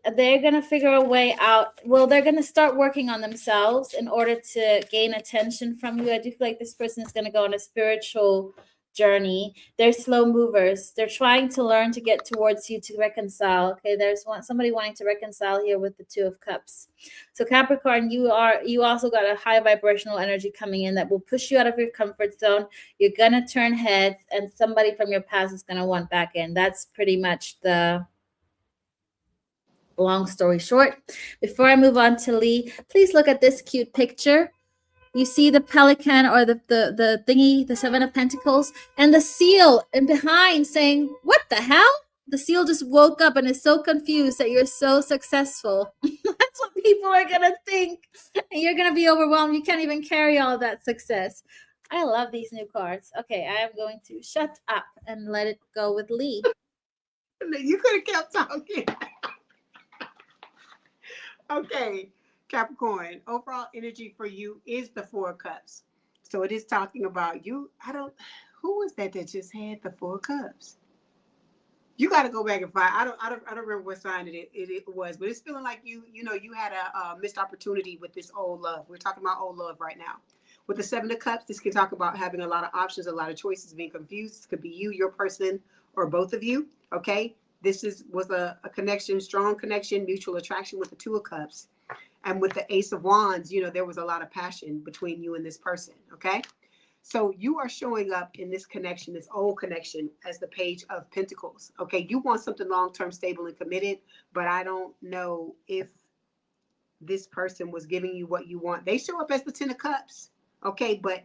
out. Well, they're going to start working on themselves in order to gain attention from you. I do feel like this person is going to go on a spiritual journey. They're slow movers. They're trying to learn to get towards you to reconcile. Okay, there's somebody wanting to reconcile here with the Two of Cups. So Capricorn, you also got a high vibrational energy coming in that will push you out of your comfort zone. You're gonna turn heads, and somebody from your past is gonna want back in. That's pretty much the long story short. Before I move on to Lee, please look at this cute picture. You see the pelican or the thingy, the Seven of Pentacles, and the seal in behind saying, "What the hell?" The seal just woke up and is so confused that you're so successful. That's what people are going to think. And you're going to be overwhelmed. You can't even carry all of that success. I love these new cards. Okay, I am going to shut up and let it go with Lee. You could have kept talking. Okay, Capricorn, overall energy for you is the Four of Cups. So it is talking about you. Who was that just had the Four of Cups? You got to go back and find. I don't remember what sign it was, but it's feeling like you had a missed opportunity with this old love. We're talking about old love right now. With the Seven of Cups, this can talk about having a lot of options, a lot of choices, being confused. This could be you, your person, or both of you. Okay, this was a connection, strong connection, mutual attraction with the Two of Cups, and with the Ace of Wands. There was a lot of passion between you and this person. Okay. So you are showing up in this connection, this old connection, as the Page of Pentacles. Okay, you want something long-term, stable, and committed, but I don't know if this person was giving you what you want. They show up as the Ten of Cups. Okay, but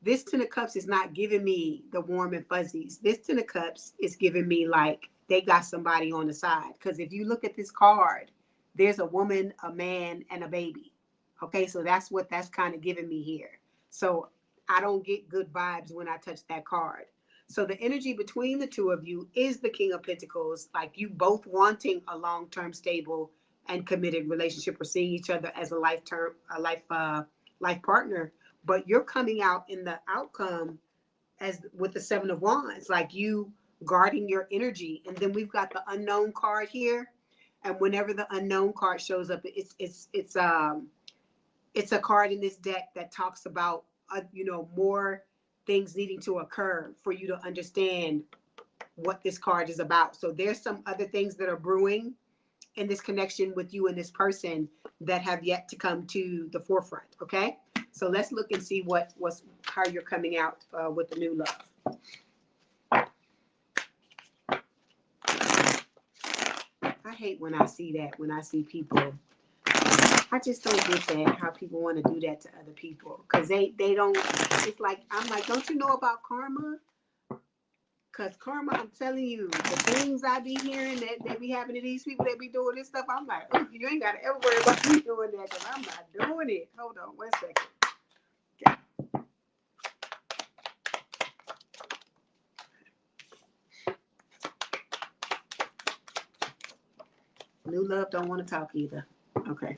this Ten of Cups is not giving me the warm and fuzzies. This Ten of Cups is giving me like they got somebody on the side. Because if you look at this card, there's a woman, a man, and a baby. Okay, so that's what that's kind of giving me here. So I don't get good vibes when I touch that card. So the energy between the two of you is the King of Pentacles, like you both wanting a long-term, stable, and committed relationship, or seeing each other as a life partner. But you're coming out in the outcome as with the Seven of Wands, like you guarding your energy. And then we've got the Unknown card here. And whenever the Unknown card shows up, it's a card in this deck that talks about more things needing to occur for you to understand what this card is about. So there's some other things that are brewing in this connection with you and this person that have yet to come to the forefront. Okay, so let's look and see how you're coming out with the new love. I hate when I see that, when I see people. I just don't get that, how people want to do that to other people. Because they don't, it's like, I'm like, don't you know about karma? Because karma, I'm telling you, the things I be hearing that they be happening to these people that be doing this stuff, I'm like, oh, you ain't got to ever worry about me doing that because I'm not doing it. Hold on 1 second. Okay. New love don't want to talk either. Okay.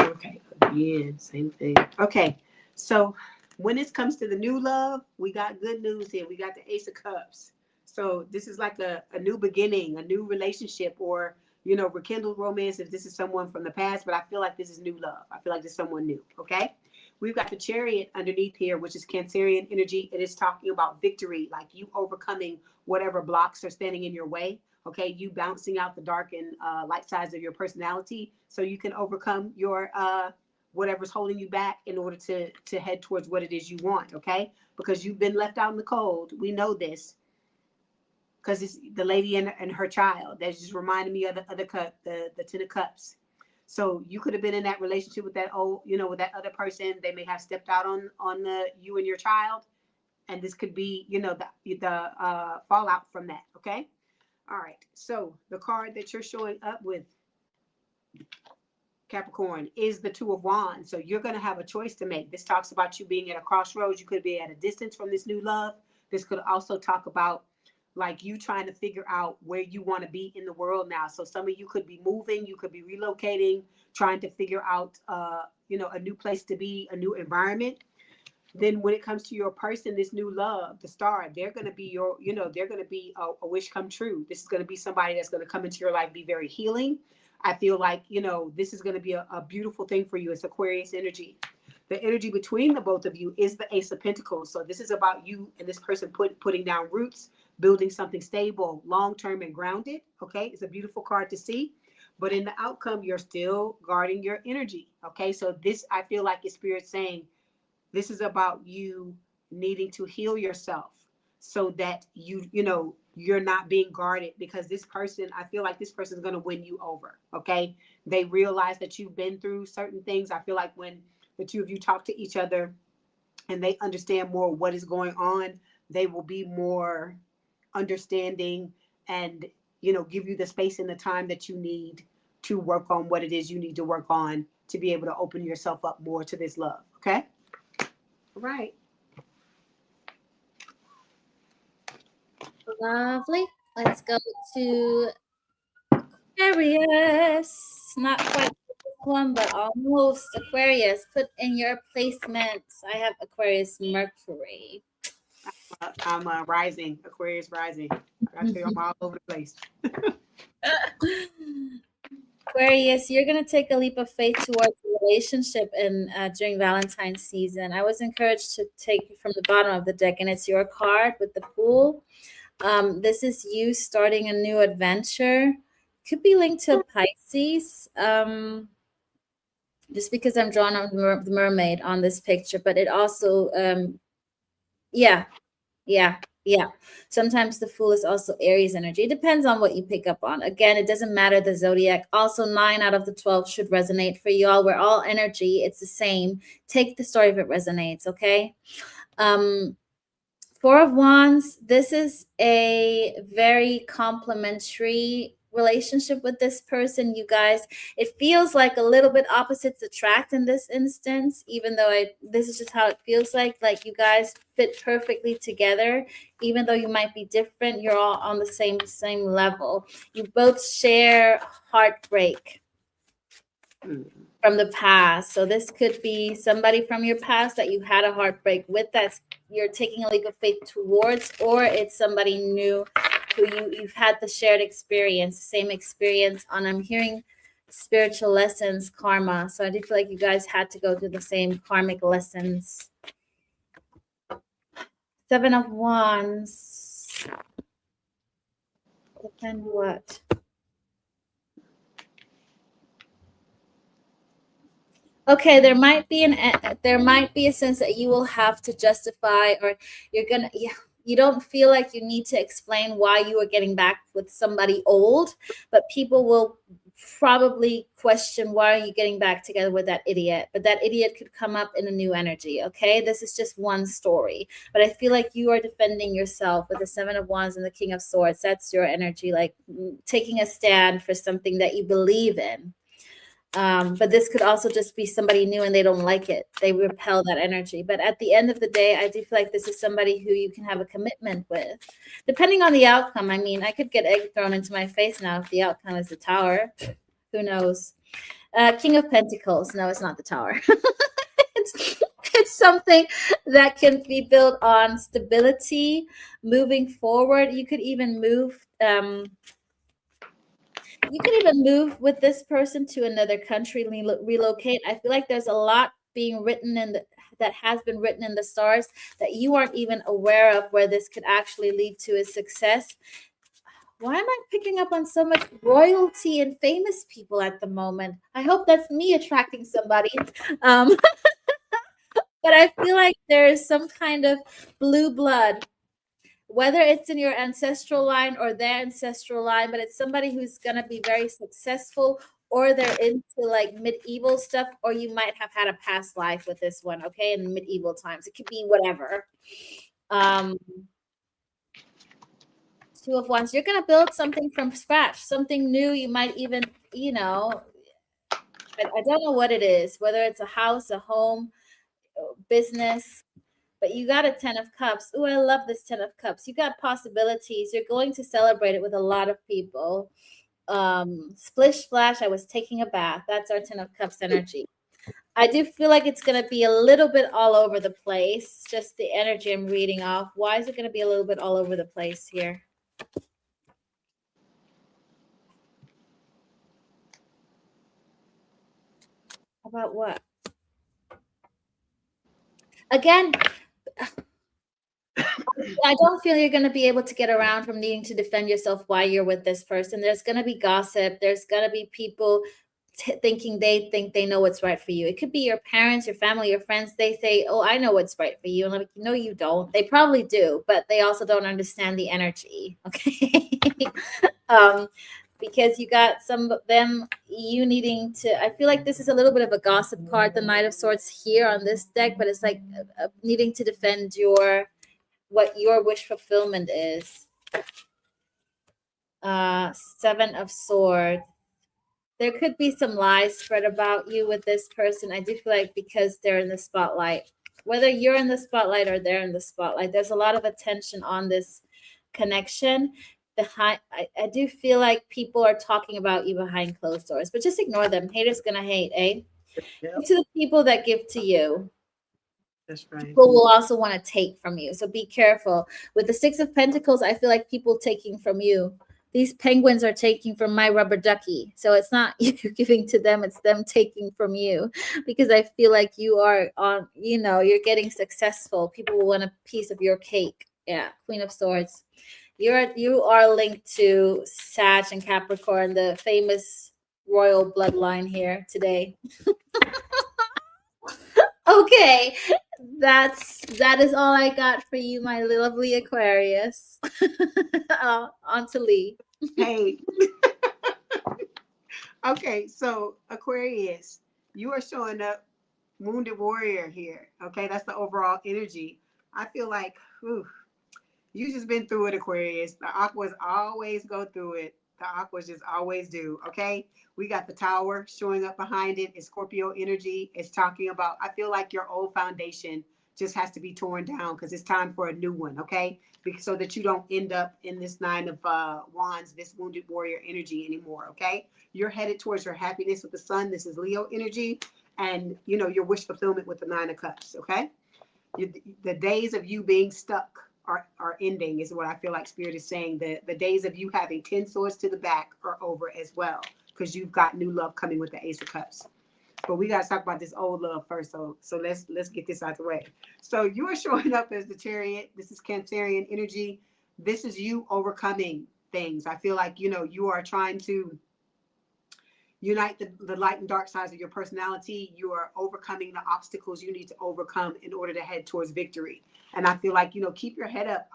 Okay, again, same thing. Okay, so when it comes to the new love, we got good news here. We got the Ace of Cups. So this is like a new beginning, a new relationship, or you know, rekindled romance if this is someone from the past, but I feel like this is new love. I feel like this is someone new. Okay. We've got the Chariot underneath here, which is Cancerian energy. It is talking about victory, like you overcoming whatever blocks are standing in your way. Okay. You bouncing out the dark and light sides of your personality so you can overcome your whatever's holding you back in order to head towards what it is you want. Okay. Because you've been left out in the cold. We know this. Because it's the lady and her child. That just reminded me of the other cup, the Ten of Cups. So you could have been in that relationship with that old, you know, with that other person. They may have stepped out on the you and your child, and this could be, you know, the fallout from that. Okay, all right. So the card that you're showing up with, Capricorn, is the Two of Wands. So you're going to have a choice to make. This talks about you being at a crossroads. You could be at a distance from this new love. This could also talk about like you trying to figure out where you want to be in the world now. So some of you could be moving, you could be relocating, trying to figure out, you know, a new place to be, a new environment. Then when it comes to your person, this new love, the star, they're going to be your, you know, they're going to be a wish come true. This is going to be somebody that's going to come into your life, be very healing. I feel like, you know, this is going to be a beautiful thing for you. It's Aquarius energy. The energy between the both of you is the Ace of Pentacles. So this is about you and this person putting down roots, building something stable, long-term and grounded. Okay. It's a beautiful card to see, but in the outcome, you're still guarding your energy. Okay. So this, I feel like is Spirit saying, this is about you needing to heal yourself so that you know, you're not being guarded, because this person, I feel like this person is going to win you over. Okay. They realize that you've been through certain things. I feel like when the two of you talk to each other and they understand more what is going on, they will be more understanding and, you know, give you the space and the time that you need to work on what it is you need to work on to be able to open yourself up more to this love. Okay. All right. Lovely. Let's go to Aquarius. Not quite this one, but almost. Aquarius, put in your placements. I have Aquarius Mercury. I'm rising, Aquarius rising. I tell you, I'm all over the place. Aquarius, you're going to take a leap of faith towards a relationship in during Valentine's season. I was encouraged to take from the bottom of the deck, and it's your card with the Fool. This is you starting a new adventure. Could be linked to Pisces. Just because I'm drawn on the mermaid on this picture, but it also, yeah. Sometimes the Fool is also Aries energy. It depends on what you pick up on. Again, it doesn't matter the zodiac. Also, 9 out of the 12 should resonate for y'all. We're all energy. It's the same. Take the story if it resonates, okay? 4 of Wands. This is a very complimentary relationship with this person, you guys. It feels like a little bit opposites attract in this instance, even though this is just how it feels like you guys fit perfectly together. Even though you might be different, you're all on the same level. You both share heartbreak from the past. So this could be somebody from your past that you had a heartbreak with that you're taking a leap of faith towards, or it's somebody new who you've had the shared experience, same experience on, I'm hearing spiritual lessons, karma. So I do feel like you guys had to go through the same karmic lessons. 7 of Wands. Depend what? Okay, there might be a sense that you will have to justify, or you don't feel like you need to explain why you are getting back with somebody old, but people will probably question, why are you getting back together with that idiot? But that idiot could come up in a new energy. Okay, this is just one story, but I feel like you are defending yourself with the 7 of Wands and the King of Swords. That's your energy, like taking a stand for something that you believe in. But this could also just be somebody new and they don't like it. They repel that energy. But at the end of the day, I do feel like this is somebody who you can have a commitment with, depending on the outcome. I mean, I could get egg thrown into my face now if the outcome is the Tower. Who knows? King of Pentacles. No, it's not the Tower. It's something that can be built on stability, moving forward. You could even move. You could even move with this person to another country, relocate. I feel like there's a lot being written in that has been written in the stars that you aren't even aware of, where this could actually lead to a success. Why am I picking up on so much royalty and famous people at the moment? I hope that's me attracting somebody. Um, but I feel like there is some kind of blue blood, whether it's in your ancestral line or their ancestral line, but it's somebody who's going to be very successful, or they're into like medieval stuff, or you might have had a past life with this one, okay, in medieval times. It could be whatever. Two of Wands, you're going to build something from scratch, something new. You might even, I don't know what it is, whether it's a house, a home, business, but you got a 10 of Cups. Oh, I love this 10 of Cups. You got possibilities. You're going to celebrate it with a lot of people. Splish splash, I was taking a bath. That's our 10 of Cups energy. I do feel like it's going to be a little bit all over the place. Just the energy I'm reading off. Why is it going to be a little bit all over the place here? About what? Again, I don't feel you're going to be able to get around from needing to defend yourself while you're with this person. There's going to be gossip. There's going to be people thinking they think they know what's right for you. It could be your parents, your family, your friends. They say, oh, I know what's right for you. And I'm like, no, you don't. They probably do, but they also don't understand the energy. Okay. Because you got some of them, you needing to, I feel like this is a little bit of a gossip card, the Knight of Swords here on this deck, but it's like needing to defend what your wish fulfillment is. Seven of Swords. There could be some lies spread about you with this person. I do feel like because they're in the spotlight, whether you're in the spotlight or they're in the spotlight, there's a lot of attention on this connection. I do feel like people are talking about you behind closed doors, but just ignore them. Haters gonna hate, eh? Yep. To the people that give to you, That's right. people will also want to take from you. So be careful. With the Six of Pentacles, I feel like people taking from you. These penguins are taking from my rubber ducky. So it's not you giving to them, it's them taking from you. Because I feel like you are on, you're getting successful. People will want a piece of your cake. Yeah, Queen of Swords. You are linked to Sag and Capricorn, the famous royal bloodline here today. Okay, that is all I got for you, my lovely Aquarius. On to Lee. Hey. Okay, so Aquarius, you are showing up wounded warrior here. Okay, that's the overall energy. I feel like, whew, you just been through it, Aquarius. The Aquas always go through it. The Aquas just always do. Okay, we got the Tower showing up behind it. It's Scorpio energy. It's talking about, I feel like your old foundation just has to be torn down because it's time for a new one. Okay, because so that you don't end up in this Nine of Wands, this wounded warrior energy anymore. Okay, you're headed towards your happiness with the Sun. This is Leo energy, and your wish fulfillment with the Nine of Cups. Okay, the days of you being stuck are ending, is what I feel like Spirit is saying. The days of you having 10 swords to the back are over as well, because you've got new love coming with the Ace of Cups. But we got to talk about this old love first. So let's get this out of the way. So you are showing up as the Chariot. This is Cancerian energy. This is you overcoming things. I feel like you are trying to unite the light and dark sides of your personality. You are overcoming the obstacles you need to overcome in order to head towards victory. And I feel like, keep your head up,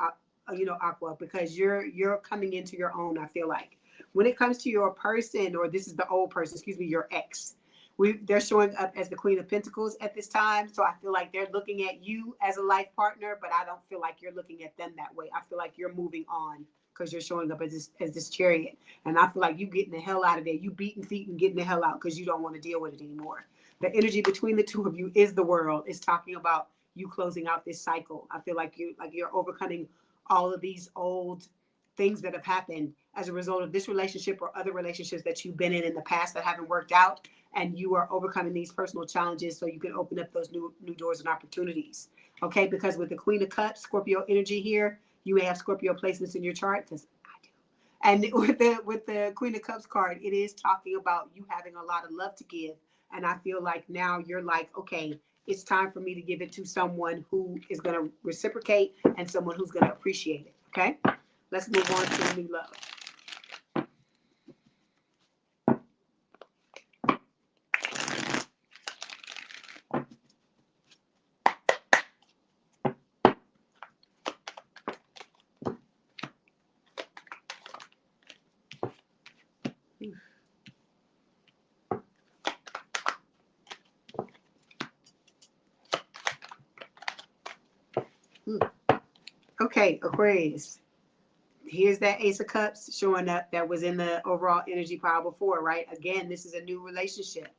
Aqua, because you're coming into your own. I feel like when it comes to your person, or this is the old person, excuse me, your ex, they're showing up as the Queen of Pentacles at this time. So I feel like they're looking at you as a life partner, but I don't feel like you're looking at them that way. I feel like you're moving on because you're showing up as this Chariot. And I feel like you getting the hell out of there. You beating feet and getting the hell out because you don't want to deal with it anymore. The energy between the two of you is the world. It's talking about you closing out this cycle. I feel like you're overcoming all of these old things that have happened as a result of this relationship or other relationships that you've been in the past that haven't worked out. And you are overcoming these personal challenges so you can open up those new doors and opportunities. Okay, because with the Queen of Cups, Scorpio energy here, you may have Scorpio placements in your chart, because I do. And with the Queen of Cups card, it is talking about you having a lot of love to give. And I feel like now you're like, okay, it's time for me to give it to someone who is going to reciprocate and someone who's going to appreciate it. Okay, let's move on to the new love. Okay, Aquarius. Here's that Ace of Cups showing up that was in the overall energy pile before, right? Again, this is a new relationship,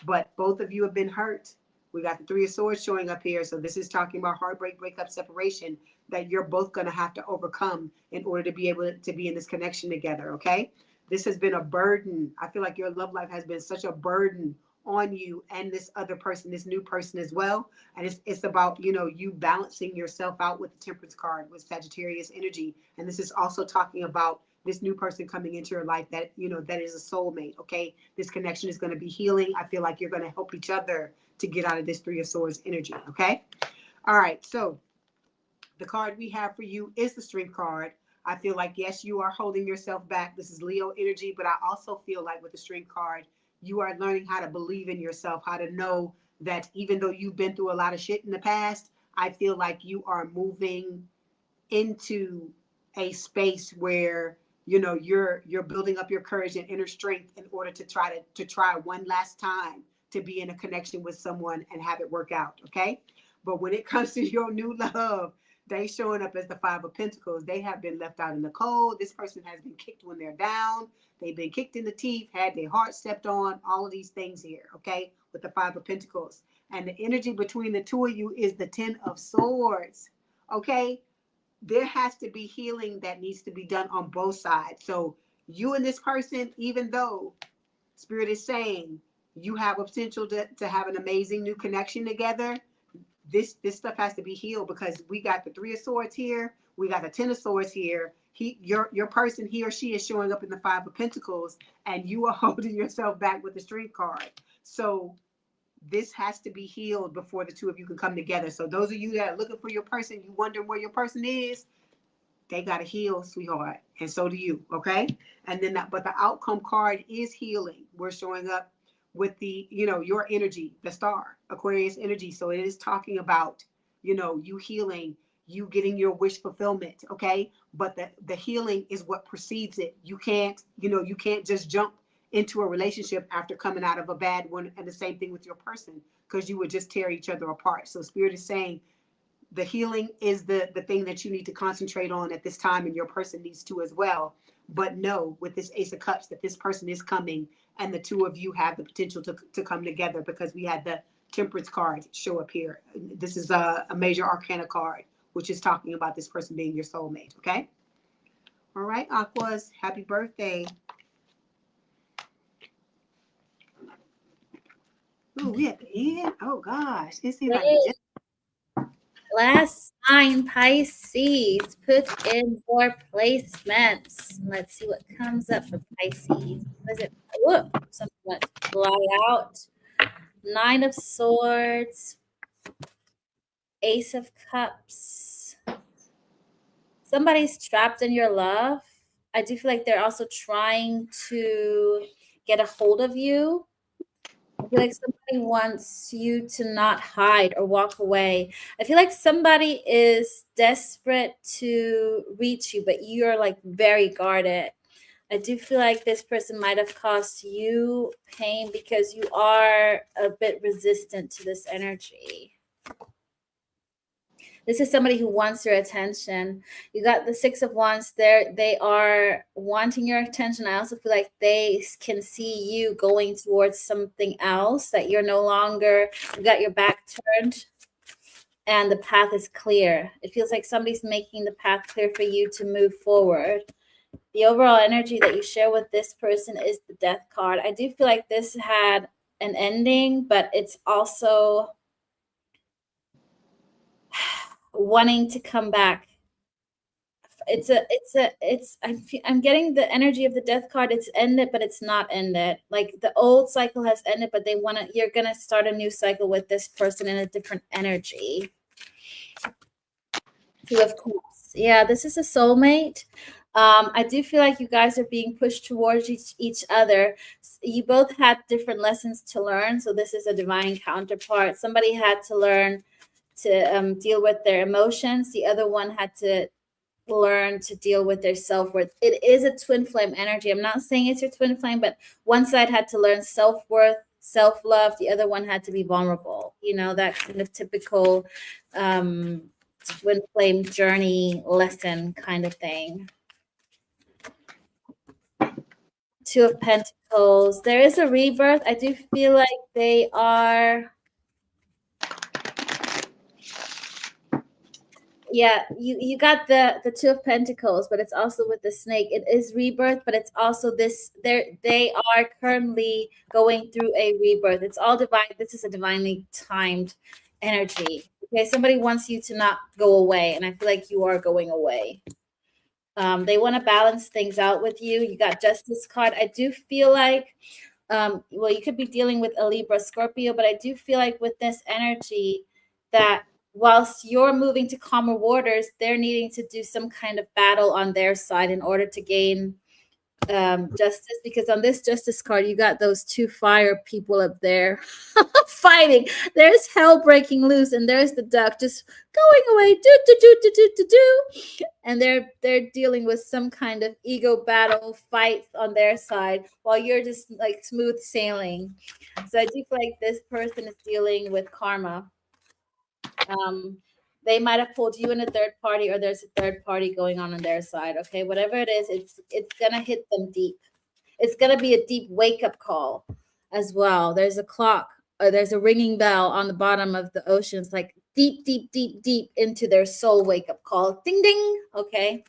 but both of you have been hurt. We got the Three of Swords showing up here. So this is talking about heartbreak, breakup, separation that you're both going to have to overcome in order to be able to be in this connection together, okay? This has been a burden. I feel like your love life has been such a burden on you and this other person, this new person as well. And it's about, you know, you balancing yourself out with the Temperance card with Sagittarius energy. And this is also talking about this new person coming into your life that, you know, that is a soulmate, okay? This connection is going to be healing. I feel like you're going to help each other to get out of this Three of Swords energy, okay? All right, so the card we have for you is the Strength card. I feel like, yes, you are holding yourself back. This is Leo energy, but I also feel like with the Strength card, you are learning how to believe in yourself, how to know that even though you've been through a lot of shit in the past, I feel like you are moving into a space where, you know, you're building up your courage and inner strength in order to try one last time to be in a connection with someone and have it work out, okay? But when it comes to your new love, they showing up as the Five of Pentacles. They have been left out in the cold. This person has been kicked when they're down. They've been kicked in the teeth, had their heart stepped on, all of these things here, okay, with the Five of Pentacles. And the energy between the two of you is the Ten of Swords, okay? There has to be healing that needs to be done on both sides. So you and this person, even though Spirit is saying you have a potential to have an amazing new connection together, this stuff has to be healed because we got the Three of Swords here, we got the Ten of Swords here. Your person, he or she is showing up in the Five of Pentacles, and you are holding yourself back with the Strength card. So this has to be healed before the two of you can come together. So those of you that are looking for your person, you wonder where your person is, they got to heal, sweetheart. And so do you, okay? And then but the outcome card is healing. We're showing up with the, you know, your energy, the star, Aquarius energy. So it is talking about, you know, you healing, you getting your wish fulfillment, okay? But the healing is what precedes it. You can't, you know, you can't just jump into a relationship after coming out of a bad one, and the same thing with your person, because you would just tear each other apart. So Spirit is saying the healing is the thing that you need to concentrate on at this time, and your person needs to as well. But know with this Ace of Cups that this person is coming, and the two of you have the potential to come together, because we had the Temperance card show up here. This is a major arcana card, which is talking about this person being your soulmate, okay? All right, Aquas, happy birthday. Ooh, we at the end? Oh gosh, it seems like it just Last sign, Pisces. Put in your placements. Let's see what comes up for Pisces. Was it? Whoop, something went fly out. Nine of Swords. Ace of Cups. Somebody's trapped in your love. I do feel like they're also trying to get a hold of you. I feel like somebody wants you to not hide or walk away. I feel like somebody is desperate to reach you, but you're like very guarded. I do feel like this person might have caused you pain because you are a bit resistant to this energy. This is somebody who wants your attention. You got the Six of Wands there. They are wanting your attention. I also feel like they can see you going towards something else, that you're no longer, you got your back turned and the path is clear. It feels like somebody's making the path clear for you to move forward. The overall energy that you share with this person is the Death card. I do feel like this had an ending, but it's also wanting to come back. I'm getting the energy of the death card. It's ended, but it's not ended. Like the old cycle has ended, but you're gonna start a new cycle with this person in a different energy. Two of Cups. Yeah, this is a soulmate. I do feel like you guys are being pushed towards each other. You both had different lessons to learn, so this is a divine counterpart. Somebody had to learn to deal with their emotions. The other one had to learn to deal with their self-worth. It is a twin flame energy. I'm not saying it's your twin flame, but one side had to learn self-worth, self-love. The other one had to be vulnerable. You know, that kind of typical twin flame journey lesson kind of thing. Two of Pentacles. There is a rebirth. I do feel like they are. Yeah, you got the Two of Pentacles, but it's also with the snake. It is rebirth, but it's also this. They are currently going through a rebirth. It's all divine. This is a divinely timed energy. Okay, somebody wants you to not go away, and I feel like you are going away. They want to balance things out with you. You got Justice card. I do feel like, well, you could be dealing with a Libra, Scorpio, but I do feel like with this energy that whilst you're moving to calmer waters, they're needing to do some kind of battle on their side in order to gain justice, because on this Justice card you got those two fire people up there fighting. There's hell breaking loose, and there's the duck just going away, and they're dealing with some kind of ego battle fight on their side while you're just like smooth sailing. So I do feel like this person is dealing with karma. They might have pulled you in a third party, or there's a third party going on their side. Okay, whatever it is, it's gonna hit them deep. It's gonna be a deep wake up call as well. There's a clock, or there's a ringing bell on the bottom of the ocean. It's like deep, deep, deep, deep into their soul wake up call. Ding, ding. Okay.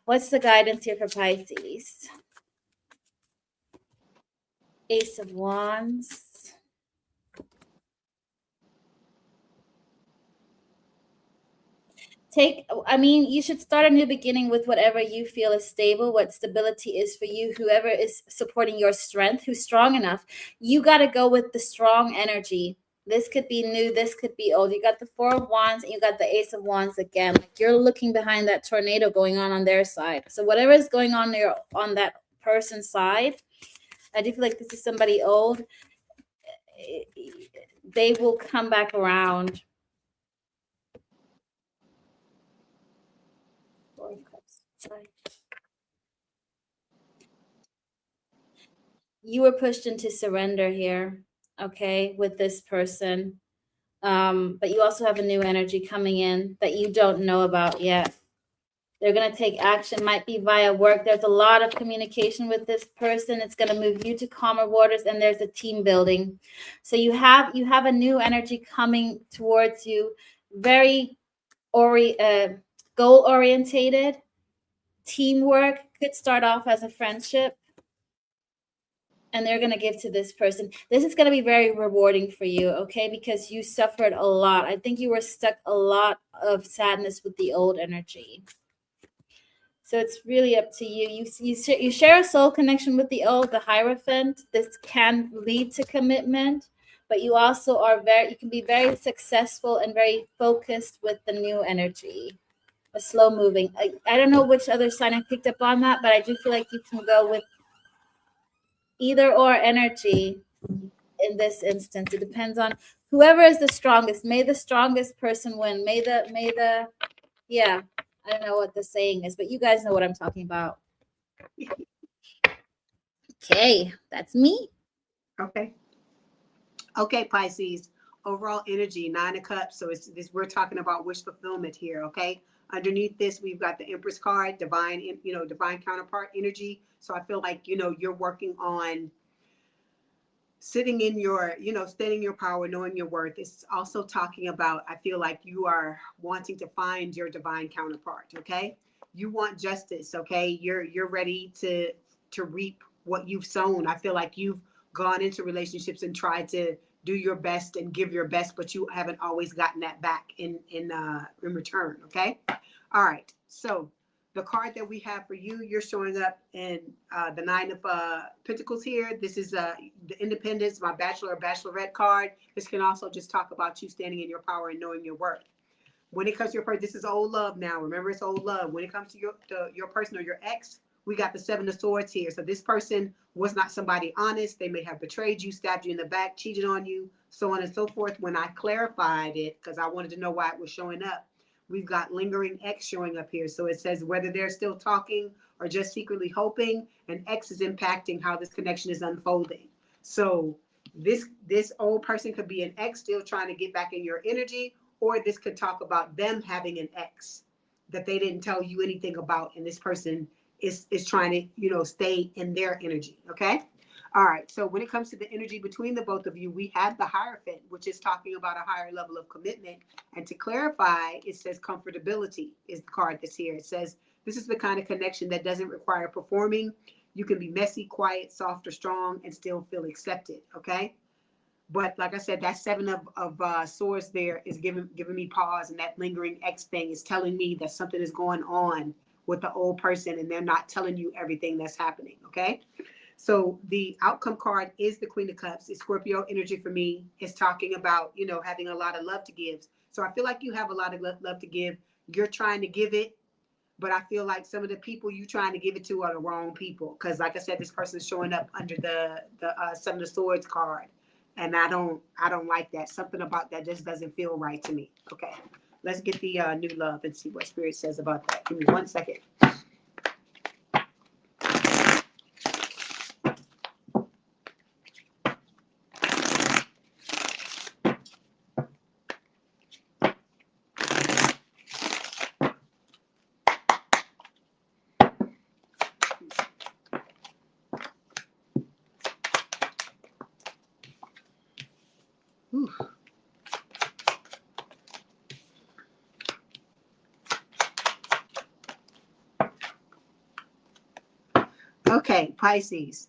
What's the guidance here for Pisces? Ace of Wands. You should start a new beginning with whatever you feel is stable, what stability is for you, whoever is supporting your strength, who's strong enough. You got to go with the strong energy. This could be new, this could be old. You got the Four of Wands and you got the Ace of Wands again. Like you're looking behind that tornado going on their side. So whatever is going on there on that person's side, I do feel like this is somebody old. They will come back around. Sorry. You were pushed into surrender here, okay, with this person. But you also have a new energy coming in that you don't know about yet. They're going to take action, might be via work. There's a lot of communication with this person. It's going to move you to calmer waters, and there's a team building. So you have a new energy coming towards you, very goal orientated. Teamwork could start off as a friendship, and they're going to give to this person. This is going to be very rewarding for you, okay? Because you suffered a lot. I think you were stuck a lot of sadness with the old energy. So it's really up to you. You share a soul connection with the old, the Hierophant. This can lead to commitment, but you also you can be very successful and very focused with the new energy. A slow moving. I don't know which other sign I picked up on that, but I do feel like you can go with either or energy in this instance. It depends on whoever is the strongest. May the strongest person win. Yeah, I don't know what the saying is, but you guys know what I'm talking about. Okay, that's me. Okay, Pisces. Overall energy, 9 of Cups. So we're talking about wish fulfillment here, okay? Underneath this, we've got the Empress card, divine counterpart energy. So I feel like, you're working on sitting in your, standing your power, knowing your worth. It's also talking about, I feel like you are wanting to find your divine counterpart, okay? You want justice, okay? You're ready to reap what you've sown. I feel like you've gone into relationships and tried to do your best and give your best, but you haven't always gotten that back in return, okay? All right. So the card that we have for you, you're showing up in the Nine of Pentacles here. This is the Independence, my Bachelor or Bachelorette card. This can also just talk about you standing in your power and knowing your worth. When it comes to your person, this is old love now. Remember, it's old love. When it comes to your person or your ex, we got the Seven of Swords here. So this person was not somebody honest. They may have betrayed you, stabbed you in the back, cheated on you, so on and so forth. When I clarified it, because I wanted to know why it was showing up, we've got lingering X showing up here. So it says whether they're still talking or just secretly hoping, and X is impacting how this connection is unfolding. So this old person could be an X still trying to get back in your energy, or this could talk about them having an X that they didn't tell you anything about, and this person is trying to, stay in their energy. Okay. All right. So when it comes to the energy between the both of you, we have the Hierophant, which is talking about a higher level of commitment. And to clarify, it says comfortability is the card that's here. It says this is the kind of connection that doesn't require performing. You can be messy, quiet, soft, or strong and still feel accepted. Okay. But like I said, that Seven of Swords there is giving me pause, and that lingering X thing is telling me that something is going on with the old person and they're not telling you everything that's happening. Okay. So the outcome card is the Queen of Cups. It's Scorpio energy for me. It's talking about, having a lot of love to give. So I feel like you have a lot of love to give. You're trying to give it, but I feel like some of the people you trying to give it to are the wrong people. Because like I said, this person is showing up under the Seven of Swords card. And I don't like that. Something about that just doesn't feel right to me. Okay. Let's get the new love and see what Spirit says about that. Give me 1 second. Whew. Okay, Pisces.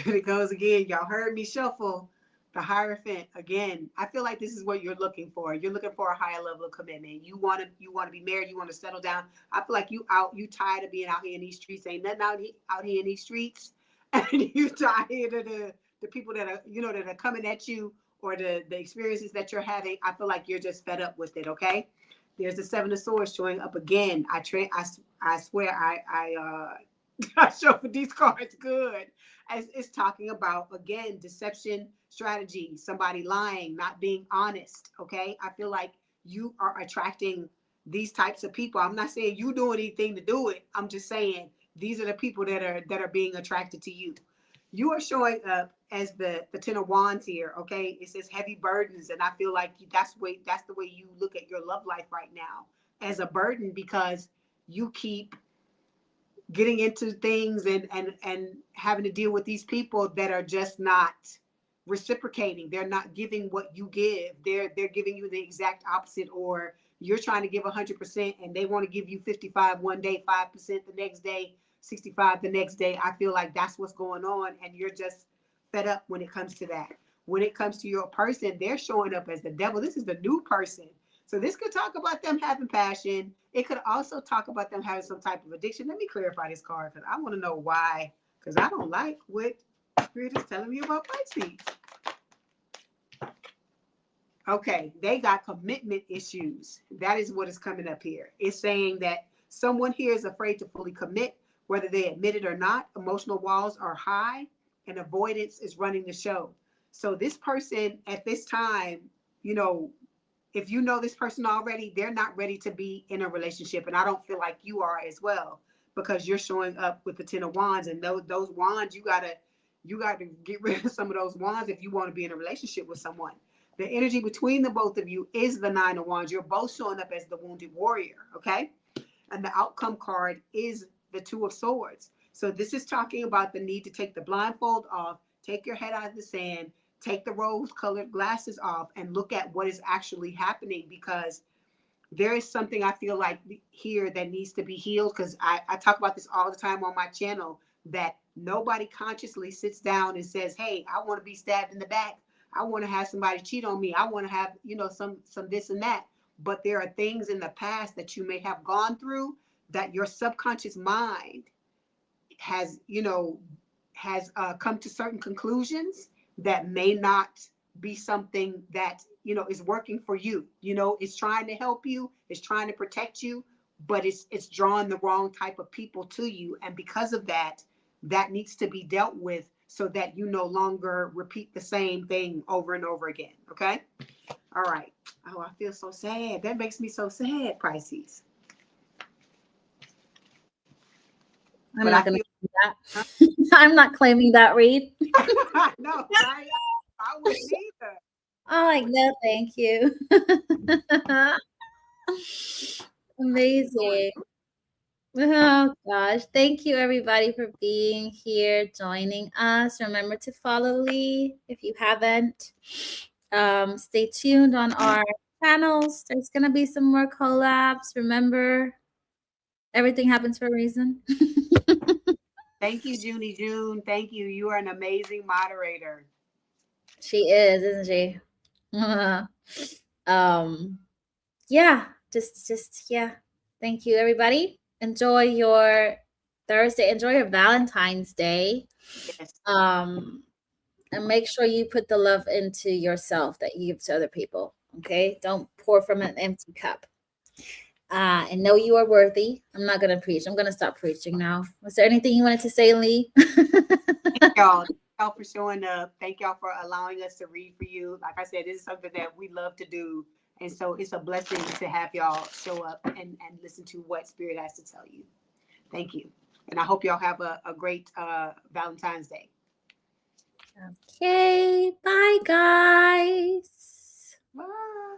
There it goes again. Y'all heard me shuffle the Hierophant again. I feel like this is what you're looking for. You're looking for a higher level of commitment. You want to be married. You want to settle down. I feel like you tired of being out here in these streets. Ain't nothing out here in these streets, and you tired of the people that are that are coming at you, or the experiences that you're having. I feel like you're just fed up with it. Okay. There's the Seven of Swords showing up again. I swear I show for these cards good. As it's talking about, again, deception strategy, somebody lying, not being honest. Okay. I feel like you are attracting these types of people. I'm not saying you do anything to do it. I'm just saying these are the people that are being attracted to you. You are showing up as the Ten of Wands here. Okay. It says heavy burdens. And I feel like that's the way you look at your love life right now, as a burden, because you keep getting into things and having to deal with these people that are just not reciprocating. They're not giving what you give. They're giving you the exact opposite, or you're trying to give 100% and they want to give you 55 one day, 5% the next day, 65 the next day. I feel like that's what's going on, and you're just fed up when it comes to that. When it comes to your person, they're showing up as the devil. This is the new person. So this could talk about them having passion. It could also talk about them having some type of addiction. Let me clarify this card, because I want to know why, because I don't like what Spirit is telling me about Pisces. Okay, they got commitment issues. That is what is coming up here. It's saying that someone here is afraid to fully commit, whether they admit it or not. Emotional walls are high and avoidance is running the show. So this person at this time, if you know this person already, they're not ready to be in a relationship. And I don't feel like you are as well, because you're showing up with the Ten of Wands, and those wands, you gotta get rid of some of those wands if you want to be in a relationship with someone. The energy between the both of you is the Nine of Wands. You're both showing up as the wounded warrior. Okay. And the outcome card is the Two of Swords. So this is talking about the need to take the blindfold off, take your head out of the sand, take the rose-colored glasses off, and look at what is actually happening, because there is something I feel like here that needs to be healed. Because I talk about this all the time on my channel, that nobody consciously sits down and says, hey, I want to be stabbed in the back. I want to have somebody cheat on me. I want to have, some this and that. but there are things in the past that you may have gone through that your subconscious mind has, has come to certain conclusions that may not be something that, is working for you. It's trying to help you, it's trying to protect you, but it's drawing the wrong type of people to you. And because of that, that needs to be dealt with so that you no longer repeat the same thing over and over again. Okay. All right. Oh, I feel so sad. That makes me so sad, Pisces. I'm not going to do that. I'm not claiming that read. No, right? I wouldn't either. Oh, like, no, thank you. Amazing. Oh gosh. Thank you everybody for being here, joining us. Remember to follow Lee if you haven't. Stay tuned on our channels. There's gonna be some more collabs. Remember, everything happens for a reason. Thank you, Junie June. Thank you. You are an amazing moderator. She is, isn't she? Yeah, just yeah. Thank you, everybody. Enjoy your Thursday. Enjoy your Valentine's Day. Yes. And make sure you put the love into yourself that you give to other people. Okay, don't pour from an empty cup. And know you are worthy. I'm not gonna preach. I'm gonna stop preaching now. Was there anything you wanted to say, Lee? Thank y'all. Thank y'all for showing up. Thank y'all for allowing us to read for you. Like I said, this is something that we love to do. And so it's a blessing to have y'all show up and listen to what Spirit has to tell you. Thank you. And I hope y'all have a great Valentine's Day. Okay. Bye, guys. Bye.